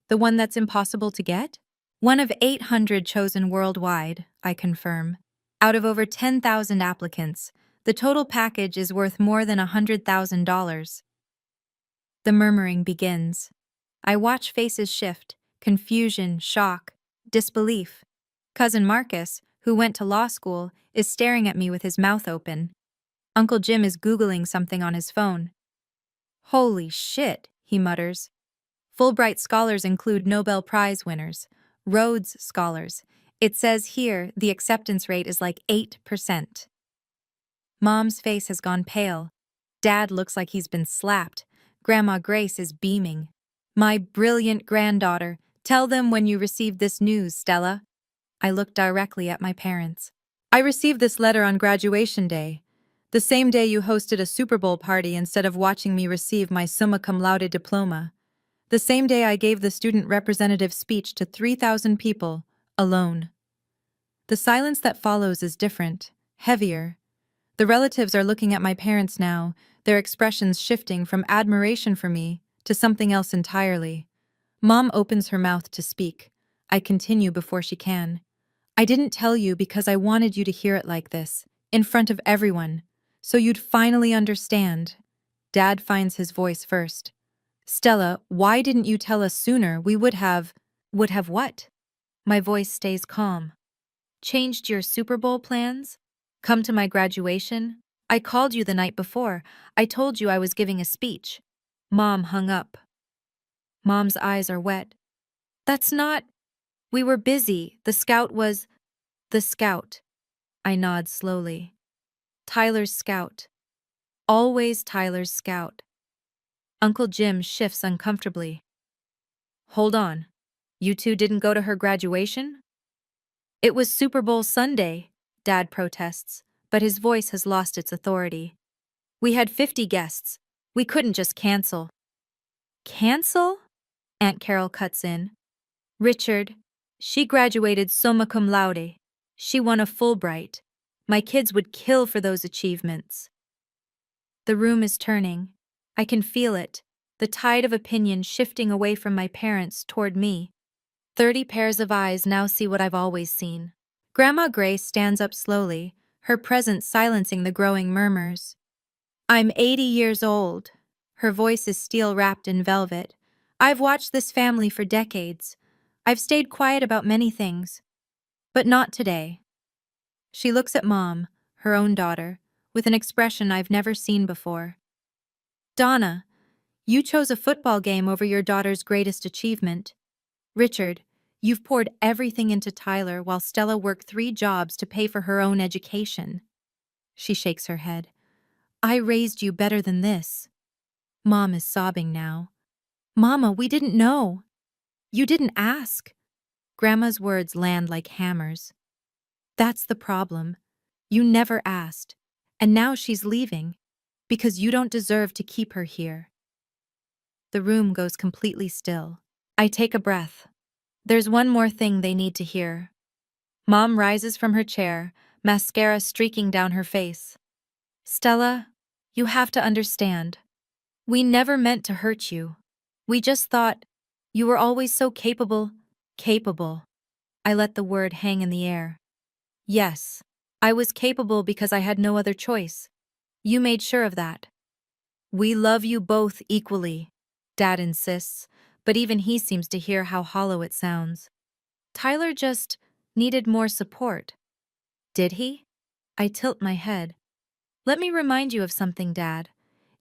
The one that's impossible to get? One of 800 chosen worldwide, I confirm. Out of over 10,000 applicants, the total package is worth more than $100,000. The murmuring begins. I watch faces shift, Confusion, shock, disbelief. Cousin Marcus, who went to law school, is staring at me with his mouth open. Uncle Jim is Googling something on his phone. Holy shit, he mutters. Fulbright scholars include Nobel Prize winners, Rhodes scholars. It says here the acceptance rate is like 8%. Mom's face has gone pale. Dad looks like he's been slapped. Grandma Grace is beaming. My brilliant granddaughter, tell them when you received this news, Stella. I look directly at my parents. I received this letter on graduation day, the same day you hosted a Super Bowl party instead of watching me receive my summa cum laude diploma. The same day I gave the student representative speech to 3,000 people, alone. The silence that follows is different, heavier. The relatives are looking at my parents now, their expressions shifting from admiration for me to something else entirely. Mom opens her mouth to speak. I continue before she can. I didn't tell you because I wanted you to hear it like this, in front of everyone, so you'd finally understand. Dad finds his voice first. Stella, why didn't you tell us sooner? We would have what? My voice stays calm. Changed your Super Bowl plans? Come to my graduation? I called you the night before. I told you I was giving a speech. Mom hung up. Mom's eyes are wet. That's not. We were busy. The scout. I nod slowly. Tyler's scout. Always Tyler's scout. Uncle Jim shifts uncomfortably. Hold on. You two didn't go to her graduation? It was Super Bowl Sunday, Dad protests, but his voice has lost its authority. We had 50 guests. We couldn't just cancel. Cancel? Aunt Carol cuts in. Richard, she graduated summa cum laude. She won a Fulbright. My kids would kill for those achievements. The room is turning. I can feel it, the tide of opinion shifting away from my parents toward me. 30 pairs of eyes now see what I've always seen. Grandma Grace stands up slowly, her presence silencing the growing murmurs. I'm 80 years old. Her voice is steel-wrapped in velvet. I've watched this family for decades. I've stayed quiet about many things. But not today. She looks at Mom, her own daughter, with an expression I've never seen before. Donna, you chose a football game over your daughter's greatest achievement. Richard, you've poured everything into Tyler while Stella worked 3 jobs to pay for her own education. She shakes her head. I raised you better than this. Mom is sobbing now. Mama, we didn't know. You didn't ask. Grandma's words land like hammers. That's the problem. You never asked. And now she's leaving, because you don't deserve to keep her here. The room goes completely still. I take a breath. There's one more thing they need to hear. Mom rises from her chair, mascara streaking down her face. Stella, you have to understand. We never meant to hurt you. We just thought you were always so capable. Capable. I let the word hang in the air. Yes, I was capable because I had no other choice. You made sure of that. We love you both equally, Dad insists, but even he seems to hear how hollow it sounds. Tyler just needed more support. Did he? I tilt my head. Let me remind you of something, Dad.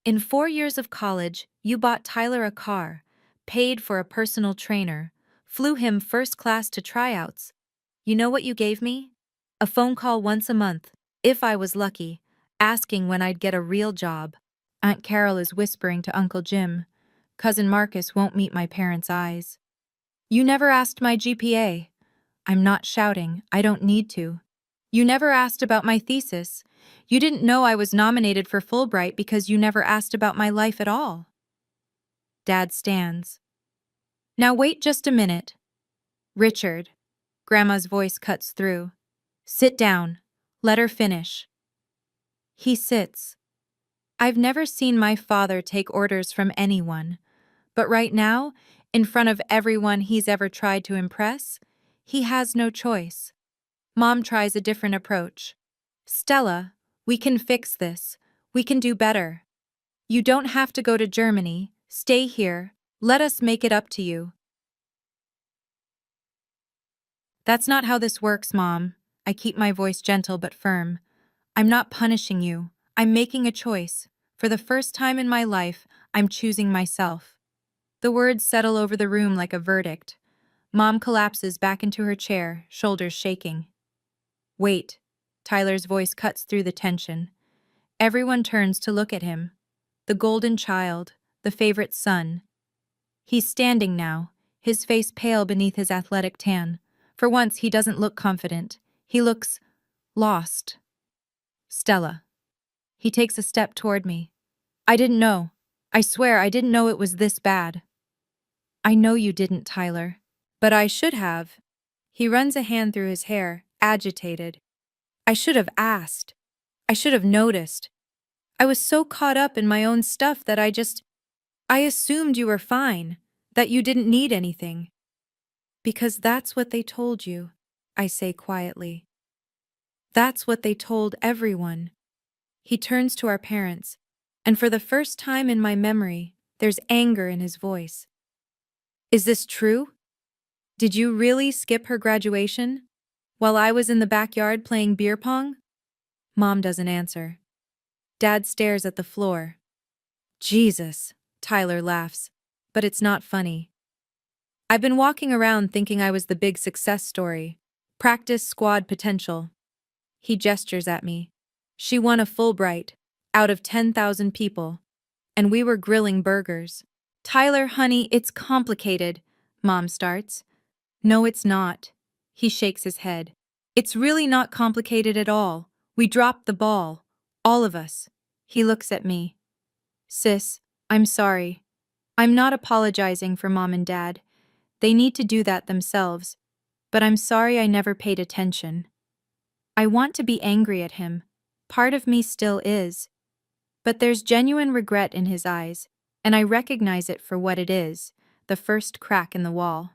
In 4 years of college, you bought Tyler a car, paid for a personal trainer, flew him first class to tryouts. You know what you gave me? A phone call once a month, if I was lucky, asking when I'd get a real job. Aunt Carol is whispering to Uncle Jim. Cousin Marcus won't meet my parents' eyes. You never asked my GPA. I'm not shouting, I don't need to. You never asked about my thesis. You didn't know I was nominated for Fulbright because you never asked about my life at all. Dad stands. Now wait just a minute. Richard. Grandma's voice cuts through. Sit down. Let her finish. He sits. I've never seen my father take orders from anyone, but right now, in front of everyone he's ever tried to impress, he has no choice. Mom tries a different approach. Stella, we can fix this. We can do better. You don't have to go to Germany. Stay here. Let us make it up to you. That's not how this works, Mom. I keep my voice gentle but firm. I'm not punishing you. I'm making a choice. For the first time in my life, I'm choosing myself. The words settle over the room like a verdict. Mom collapses back into her chair, shoulders shaking. Wait. Tyler's voice cuts through the tension. Everyone turns to look at him. The golden child, the favorite son. He's standing now, his face pale beneath his athletic tan. For once, he doesn't look confident. He looks lost. Stella. He takes a step toward me. I didn't know. I swear I didn't know it was this bad. I know you didn't, Tyler. But I should have. He runs a hand through his hair, agitated. I should have asked. I should have noticed. I was so caught up in my own stuff that I assumed you were fine, that you didn't need anything. Because that's what they told you, I say quietly. That's what they told everyone. He turns to our parents, and for the first time in my memory, there's anger in his voice. Is this true? Did you really skip her graduation? While I was in the backyard playing beer pong? Mom doesn't answer. Dad stares at the floor. Jesus, Tyler laughs, but it's not funny. I've been walking around thinking I was the big success story. Practice squad potential. He gestures at me. She won a Fulbright, out of 10,000 people. And we were grilling burgers. Tyler, honey, it's complicated, Mom starts. No, it's not. He shakes his head. It's really not complicated at all. We dropped the ball. All of us. He looks at me. Sis, I'm sorry. I'm not apologizing for Mom and Dad. They need to do that themselves. But I'm sorry I never paid attention. I want to be angry at him. Part of me still is. But there's genuine regret in his eyes, and I recognize it for what it is, the first crack in the wall.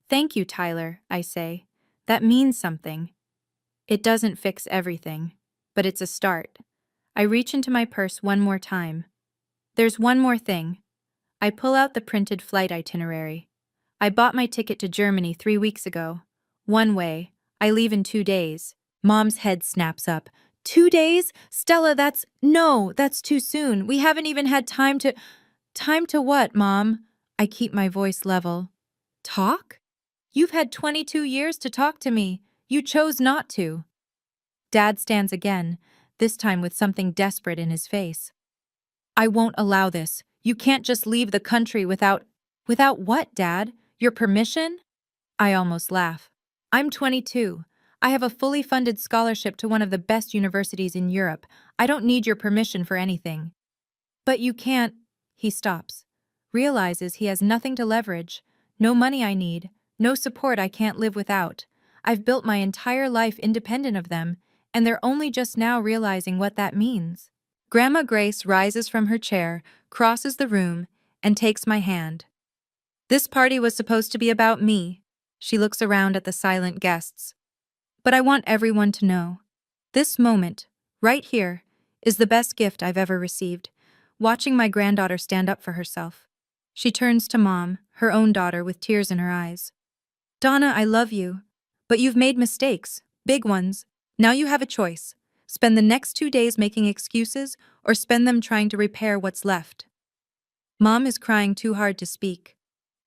Thank you, Tyler, I say. That means something. It doesn't fix everything, but it's a start. I reach into my purse one more time. There's one more thing. I pull out the printed flight itinerary. I bought my ticket to Germany 3 weeks ago. One way. I leave in 2 days. Mom's head snaps up. 2 days? Stella, that's too soon. We haven't even had time to... Time to what, Mom? I keep my voice level. Talk? You've had 22 years to talk to me. You chose not to. Dad stands again, this time with something desperate in his face. I won't allow this. You can't just leave the country without... Without what, Dad? Your permission? I almost laugh. I'm 22. I have a fully funded scholarship to one of the best universities in Europe. I don't need your permission for anything. But you can't... He stops. Realizes he has nothing to leverage. No money I need. No support I can't live without. I've built my entire life independent of them, and they're only just now realizing what that means. Grandma Grace rises from her chair, crosses the room, and takes my hand. This party was supposed to be about me. She looks around at the silent guests. But I want everyone to know. This moment, right here, is the best gift I've ever received. Watching my granddaughter stand up for herself. She turns to Mom, her own daughter, with tears in her eyes. Donna, I love you. But you've made mistakes. Big ones. Now you have a choice. Spend the next 2 days making excuses, or spend them trying to repair what's left. Mom is crying too hard to speak.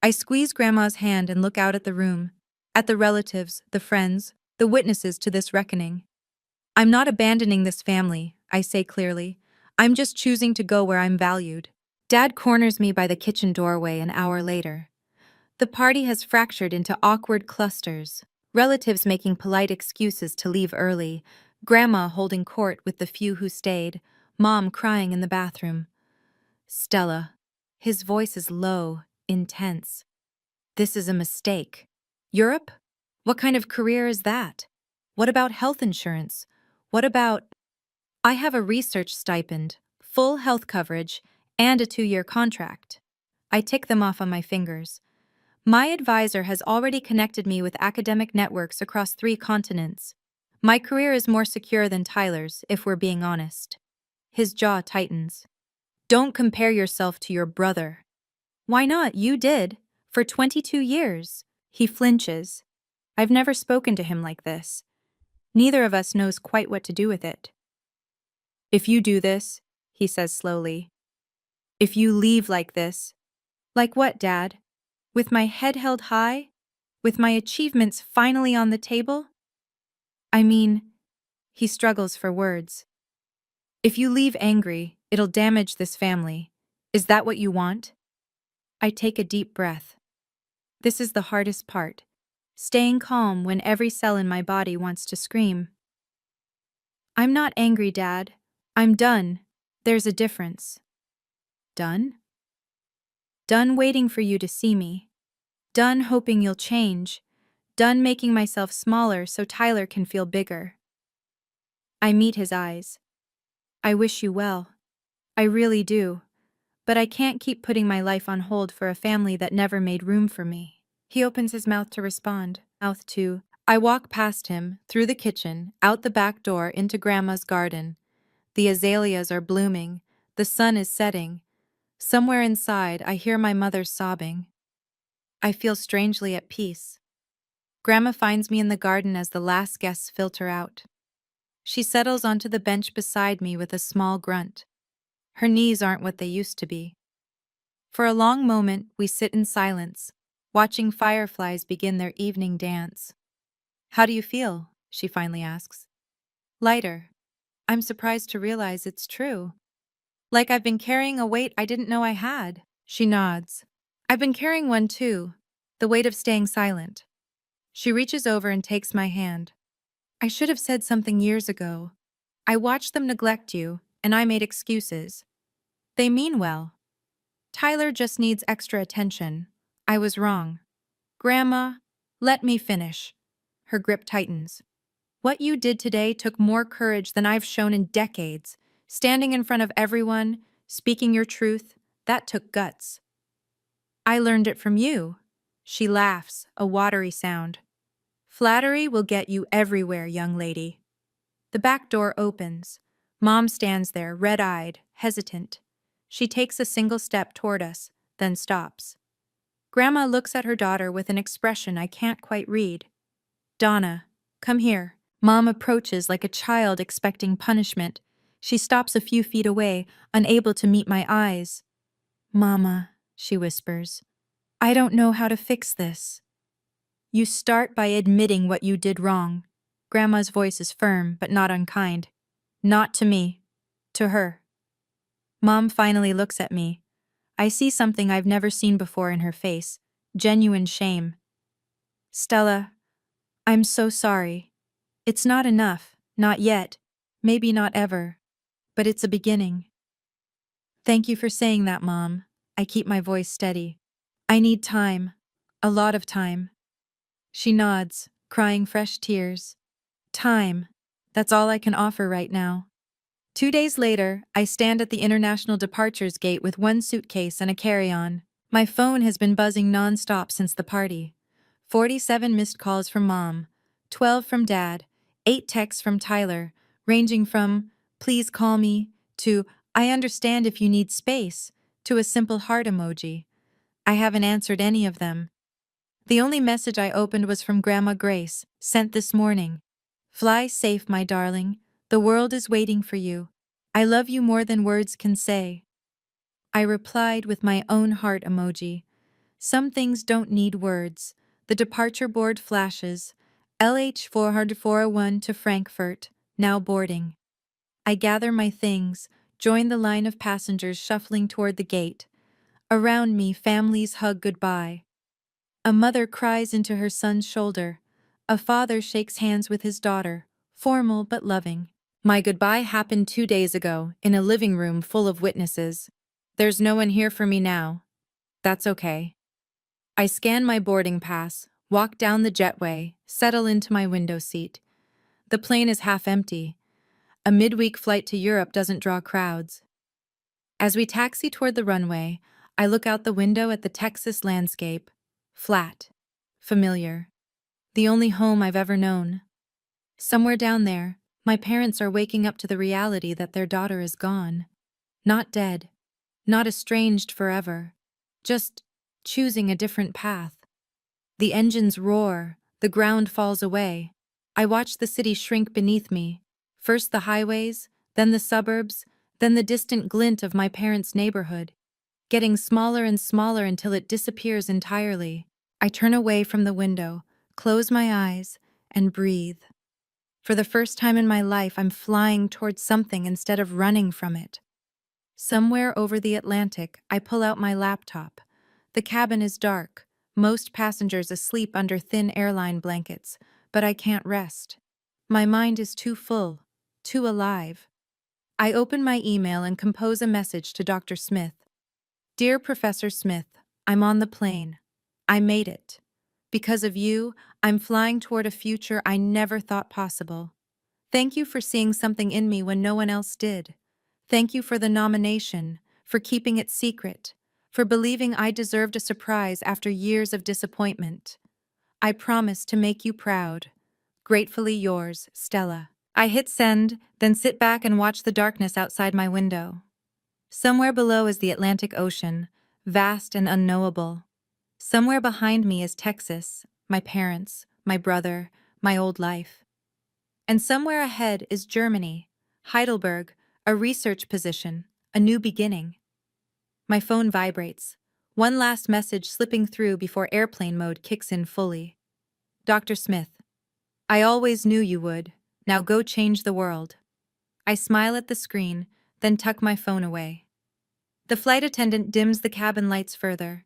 I squeeze Grandma's hand and look out at the room. At the relatives, the friends, the witnesses to this reckoning. I'm not abandoning this family, I say clearly. I'm just choosing to go where I'm valued. Dad corners me by the kitchen doorway an hour later. The party has fractured into awkward clusters, relatives making polite excuses to leave early, Grandma holding court with the few who stayed, Mom crying in the bathroom. Stella. His voice is low, intense. This is a mistake. Europe? What kind of career is that? What about health insurance? What about... I have a research stipend, full health coverage, and a 2-year contract. I tick them off on my fingers. My advisor has already connected me with academic networks across 3 continents. My career is more secure than Tyler's, if we're being honest. His jaw tightens. Don't compare yourself to your brother. Why not? You did. For 22 years. He flinches. I've never spoken to him like this. Neither of us knows quite what to do with it. If you do this, he says slowly. If you leave like this. Like what, Dad? With my head held high? With my achievements finally on the table? I mean, he struggles for words. If you leave angry, it'll damage this family. Is that what you want? I take a deep breath. This is the hardest part. Staying calm when every cell in my body wants to scream. I'm not angry, Dad. I'm done. There's a difference. Done? Done waiting for you to see me. Done hoping you'll change. Done making myself smaller so Tyler can feel bigger. I meet his eyes. I wish you well. I really do. But I can't keep putting my life on hold for a family that never made room for me. He opens his mouth to respond. Mouth too. I walk past him, through the kitchen, out the back door into Grandma's garden. The azaleas are blooming. The sun is setting. Somewhere inside, I hear my mother sobbing. I feel strangely at peace. Grandma finds me in the garden as the last guests filter out. She settles onto the bench beside me with a small grunt. Her knees aren't what they used to be. For a long moment, we sit in silence, watching fireflies begin their evening dance. How do you feel? She finally asks. Lighter. I'm surprised to realize it's true. Like I've been carrying a weight I didn't know I had. She nods. I've been carrying one too, the weight of staying silent. She reaches over and takes my hand. I should have said something years ago. I watched them neglect you, and I made excuses. They mean well. Tyler just needs extra attention. I was wrong. Grandma, let me finish. Her grip tightens. What you did today took more courage than I've shown in decades. Standing in front of everyone, speaking your truth, that took guts. I learned it from you. She laughs, a watery sound. Flattery will get you everywhere, young lady. The back door opens. Mom stands there, red-eyed, hesitant. She takes a single step toward us, then stops. Grandma looks at her daughter with an expression I can't quite read. Donna, come here. Mom approaches like a child expecting punishment. She stops a few feet away, unable to meet my eyes. Mama, she whispers, I don't know how to fix this. You start by admitting what you did wrong. Grandma's voice is firm, but not unkind. Not to me. To her. Mom finally looks at me. I see something I've never seen before in her face. Genuine shame. Stella, I'm so sorry. It's not enough. Not yet. Maybe not ever. But it's a beginning. Thank you for saying that, Mom. I keep my voice steady. I need time. A lot of time. She nods, crying fresh tears. Time. That's all I can offer right now. 2 days later, I stand at the international departures gate with one suitcase and a carry-on. My phone has been buzzing non-stop since the party. 47 missed calls from Mom, 12 from Dad, 8 texts from Tyler, ranging from, please call me, to, I understand if you need space, to a simple heart emoji. I haven't answered any of them. The only message I opened was from Grandma Grace, sent this morning. Fly safe, my darling. The world is waiting for you. I love you more than words can say. I replied with my own heart emoji. Some things don't need words. The departure board flashes. LH 401 to Frankfurt, now boarding. I gather my things, join the line of passengers shuffling toward the gate. Around me, families hug goodbye. A mother cries into her son's shoulder. A father shakes hands with his daughter, formal but loving. My goodbye happened 2 days ago, in a living room full of witnesses. There's no one here for me now. That's okay. I scan my boarding pass, walk down the jetway, settle into my window seat. The plane is half empty. A midweek flight to Europe doesn't draw crowds. As we taxi toward the runway, I look out the window at the Texas landscape. Flat. Familiar. The only home I've ever known. Somewhere down there, my parents are waking up to the reality that their daughter is gone. Not dead. Not estranged forever. Just choosing a different path. The engines roar, The ground falls away. I watch the city shrink beneath me. First the highways, then the suburbs, then the distant glint of my parents' neighborhood, getting smaller and smaller until it disappears entirely. I turn away from the window, close my eyes, and breathe. For the first time in my life, I'm flying towards something instead of running from it. Somewhere over the Atlantic, I pull out my laptop. The cabin is dark, most passengers asleep under thin airline blankets, but I can't rest. My mind is too full, too alive. I open my email and compose a message to Dr. Smith. Dear Professor Smith, I'm on the plane. I made it. Because of you, I'm flying toward a future I never thought possible. Thank you for seeing something in me when no one else did. Thank you for the nomination, for keeping it secret, for believing I deserved a surprise after years of disappointment. I promise to make you proud. Gratefully yours, Stella. I hit send, then sit back and watch the darkness outside my window. Somewhere below is the Atlantic Ocean, vast and unknowable. Somewhere behind me is Texas, my parents, my brother, my old life. And somewhere ahead is Germany, Heidelberg, a research position, a new beginning. My phone vibrates. One last message slipping through before airplane mode kicks in fully. Dr. Smith, I always knew you would. Now go change the world. I smile at the screen, then tuck my phone away. The flight attendant dims the cabin lights further.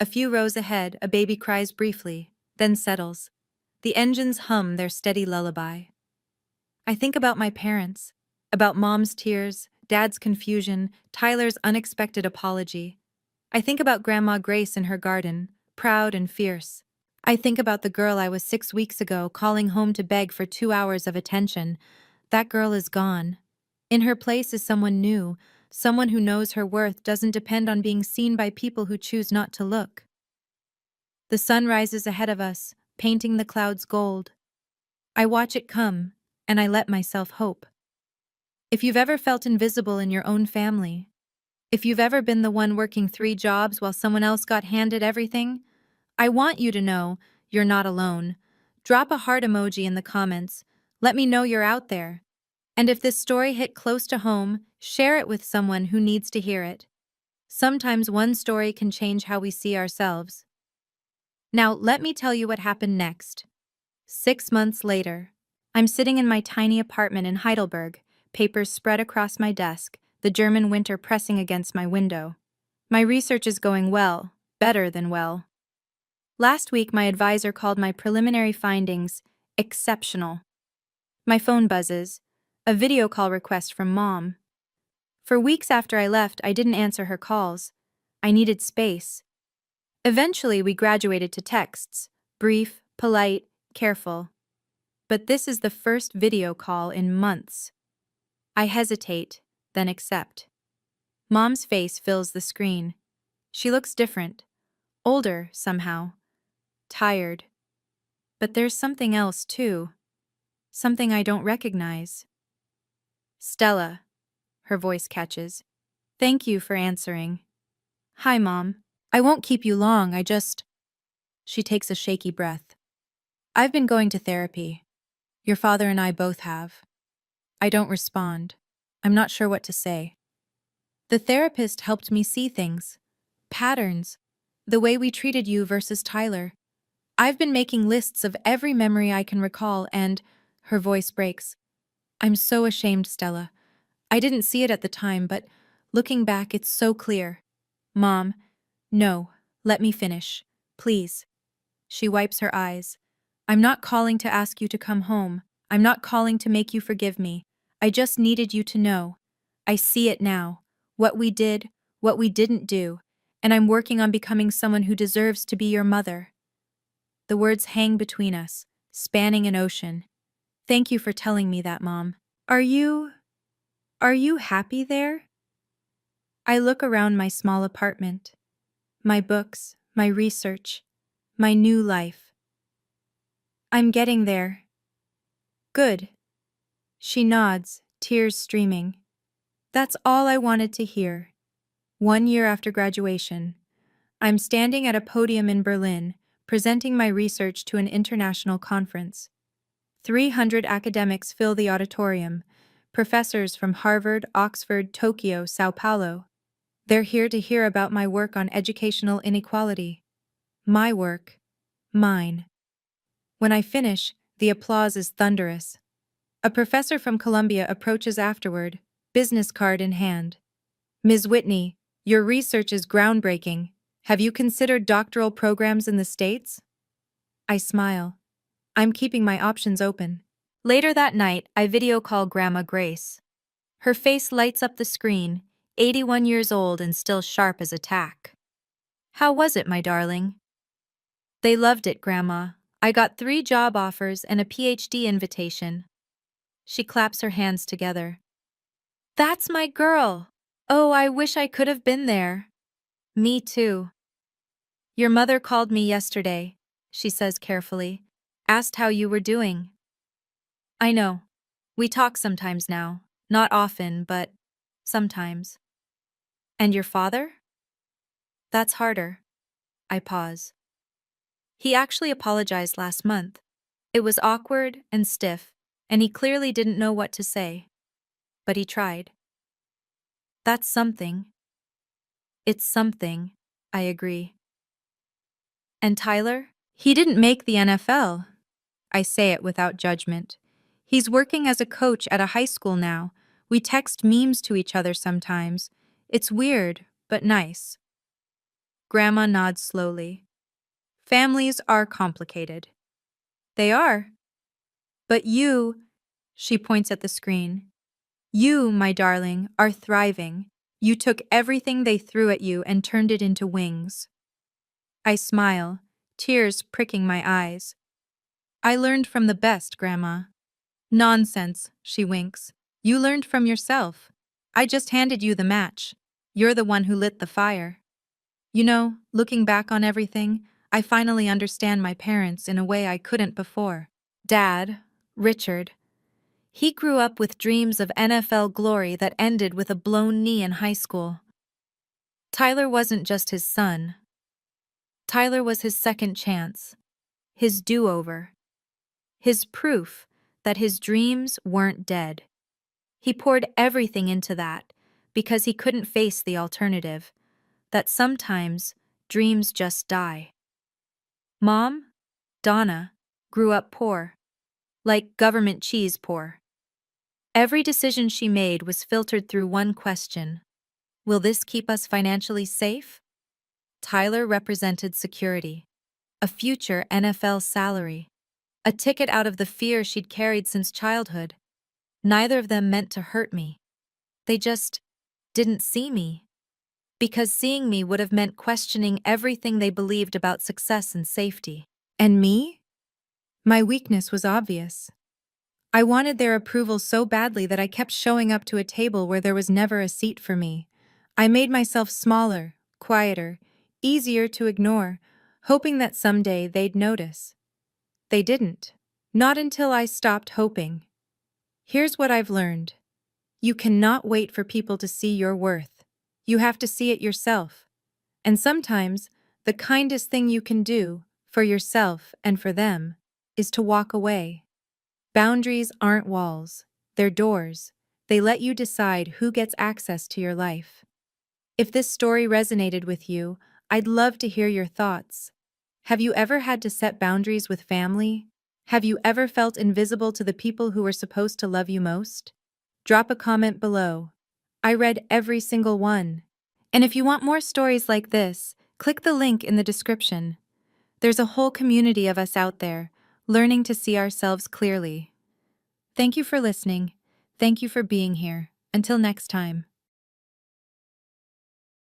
A few rows ahead, a baby cries briefly, then settles. The engines hum their steady lullaby. I think about my parents, about Mom's tears, Dad's confusion, Tyler's unexpected apology. I think about Grandma Grace in her garden, proud and fierce. I think about the girl I was 6 weeks ago calling home to beg for 2 hours of attention. That girl is gone. In her place is someone new, someone who knows her worth doesn't depend on being seen by people who choose not to look. The sun rises ahead of us, painting the clouds gold. I watch it come, and I let myself hope. If you've ever felt invisible in your own family, if you've ever been the one working 3 jobs while someone else got handed everything, I want you to know you're not alone. Drop a heart emoji in the comments. Let me know you're out there. And if this story hit close to home, share it with someone who needs to hear it. Sometimes one story can change how we see ourselves. Now, let me tell you what happened next. 6 months later, I'm sitting in my tiny apartment in Heidelberg, papers spread across my desk, the German winter pressing against my window. My research is going well, better than well. Last week, my advisor called my preliminary findings exceptional. My phone buzzes, a video call request from Mom. For weeks after I left, I didn't answer her calls. I needed space. Eventually, we graduated to texts, brief, polite, careful. But this is the first video call in months. I hesitate, then accept. Mom's face fills the screen. She looks different, older somehow, tired. But there's something else too, something I don't recognize. Stella, her voice catches. Thank you for answering. Hi, Mom. I won't keep you long, She takes a shaky breath. I've been going to therapy. Your father and I both have. I don't respond. I'm not sure what to say. The therapist helped me see things. Patterns. The way we treated you versus Tyler. I've been making lists of every memory I can recall and, her voice breaks. I'm so ashamed, Stella. I didn't see it at the time, but looking back, it's so clear. Mom, no, let me finish. Please. She wipes her eyes. I'm not calling to ask you to come home. I'm not calling to make you forgive me. I just needed you to know. I see it now. What we did, what we didn't do. And I'm working on becoming someone who deserves to be your mother. The words hang between us, spanning an ocean. Thank you for telling me that, Mom. Are you happy there? I look around my small apartment. My books, my research, my new life. I'm getting there. Good. She nods, tears streaming. That's all I wanted to hear. 1 year after graduation, I'm standing at a podium in Berlin, presenting my research to an international conference. 300 academics fill the auditorium, professors from Harvard, Oxford, Tokyo, Sao Paulo. They're here to hear about my work on educational inequality. My work. Mine. When I finish, the applause is thunderous. A professor from Columbia approaches afterward, business card in hand. Ms. Whitney, your research is groundbreaking. Have you considered doctoral programs in the States? I smile. I'm keeping my options open. Later that night, I video call Grandma Grace. Her face lights up the screen, 81 years old and still sharp as a tack. How was it, my darling? They loved it, Grandma. I got 3 job offers and a PhD invitation. She claps her hands together. That's my girl! Oh, I wish I could have been there. Me too. Your mother called me yesterday, she says carefully. Asked how you were doing. I know. We talk sometimes now. Not often, but sometimes. And your father? That's harder. I pause. He actually apologized last month. It was awkward and stiff, and he clearly didn't know what to say. But he tried. That's something. It's something, I agree. And Tyler? He didn't make the NFL. I say it without judgment. He's working as a coach at a high school now. We text memes to each other sometimes. It's weird, but nice. Grandma nods slowly. Families are complicated. They are. But you, she points at the screen. You, my darling, are thriving. You took everything they threw at you and turned it into wings. I smile, tears pricking my eyes. I learned from the best, Grandma. Nonsense, she winks. You learned from yourself. I just handed you the match. You're the one who lit the fire. You know, looking back on everything, I finally understand my parents in a way I couldn't before. Dad, Richard, he grew up with dreams of NFL glory that ended with a blown knee in high school. Tyler wasn't just his son. Tyler was his second chance, his do-over, his proof that his dreams weren't dead. He poured everything into that because he couldn't face the alternative, that sometimes dreams just die. Mom, Donna, grew up poor, like government cheese poor. Every decision she made was filtered through one question: will this keep us financially safe? Tyler represented security, a future NFL salary, a ticket out of the fear she'd carried since childhood. Neither of them meant to hurt me. They just didn't see me. Because seeing me would have meant questioning everything they believed about success and safety. And me? My weakness was obvious. I wanted their approval so badly that I kept showing up to a table where there was never a seat for me. I made myself smaller, quieter, easier to ignore, hoping that someday they'd notice. They didn't. Not until I stopped hoping. Here's what I've learned. You cannot wait for people to see your worth. You have to see it yourself. And sometimes, the kindest thing you can do, for yourself and for them, is to walk away. Boundaries aren't walls, they're doors. They let you decide who gets access to your life. If this story resonated with you, I'd love to hear your thoughts. Have you ever had to set boundaries with family? Have you ever felt invisible to the people who were supposed to love you most? Drop a comment below. I read every single one. And if you want more stories like this, click the link in the description. There's a whole community of us out there, learning to see ourselves clearly. Thank you for listening. Thank you for being here. Until next time.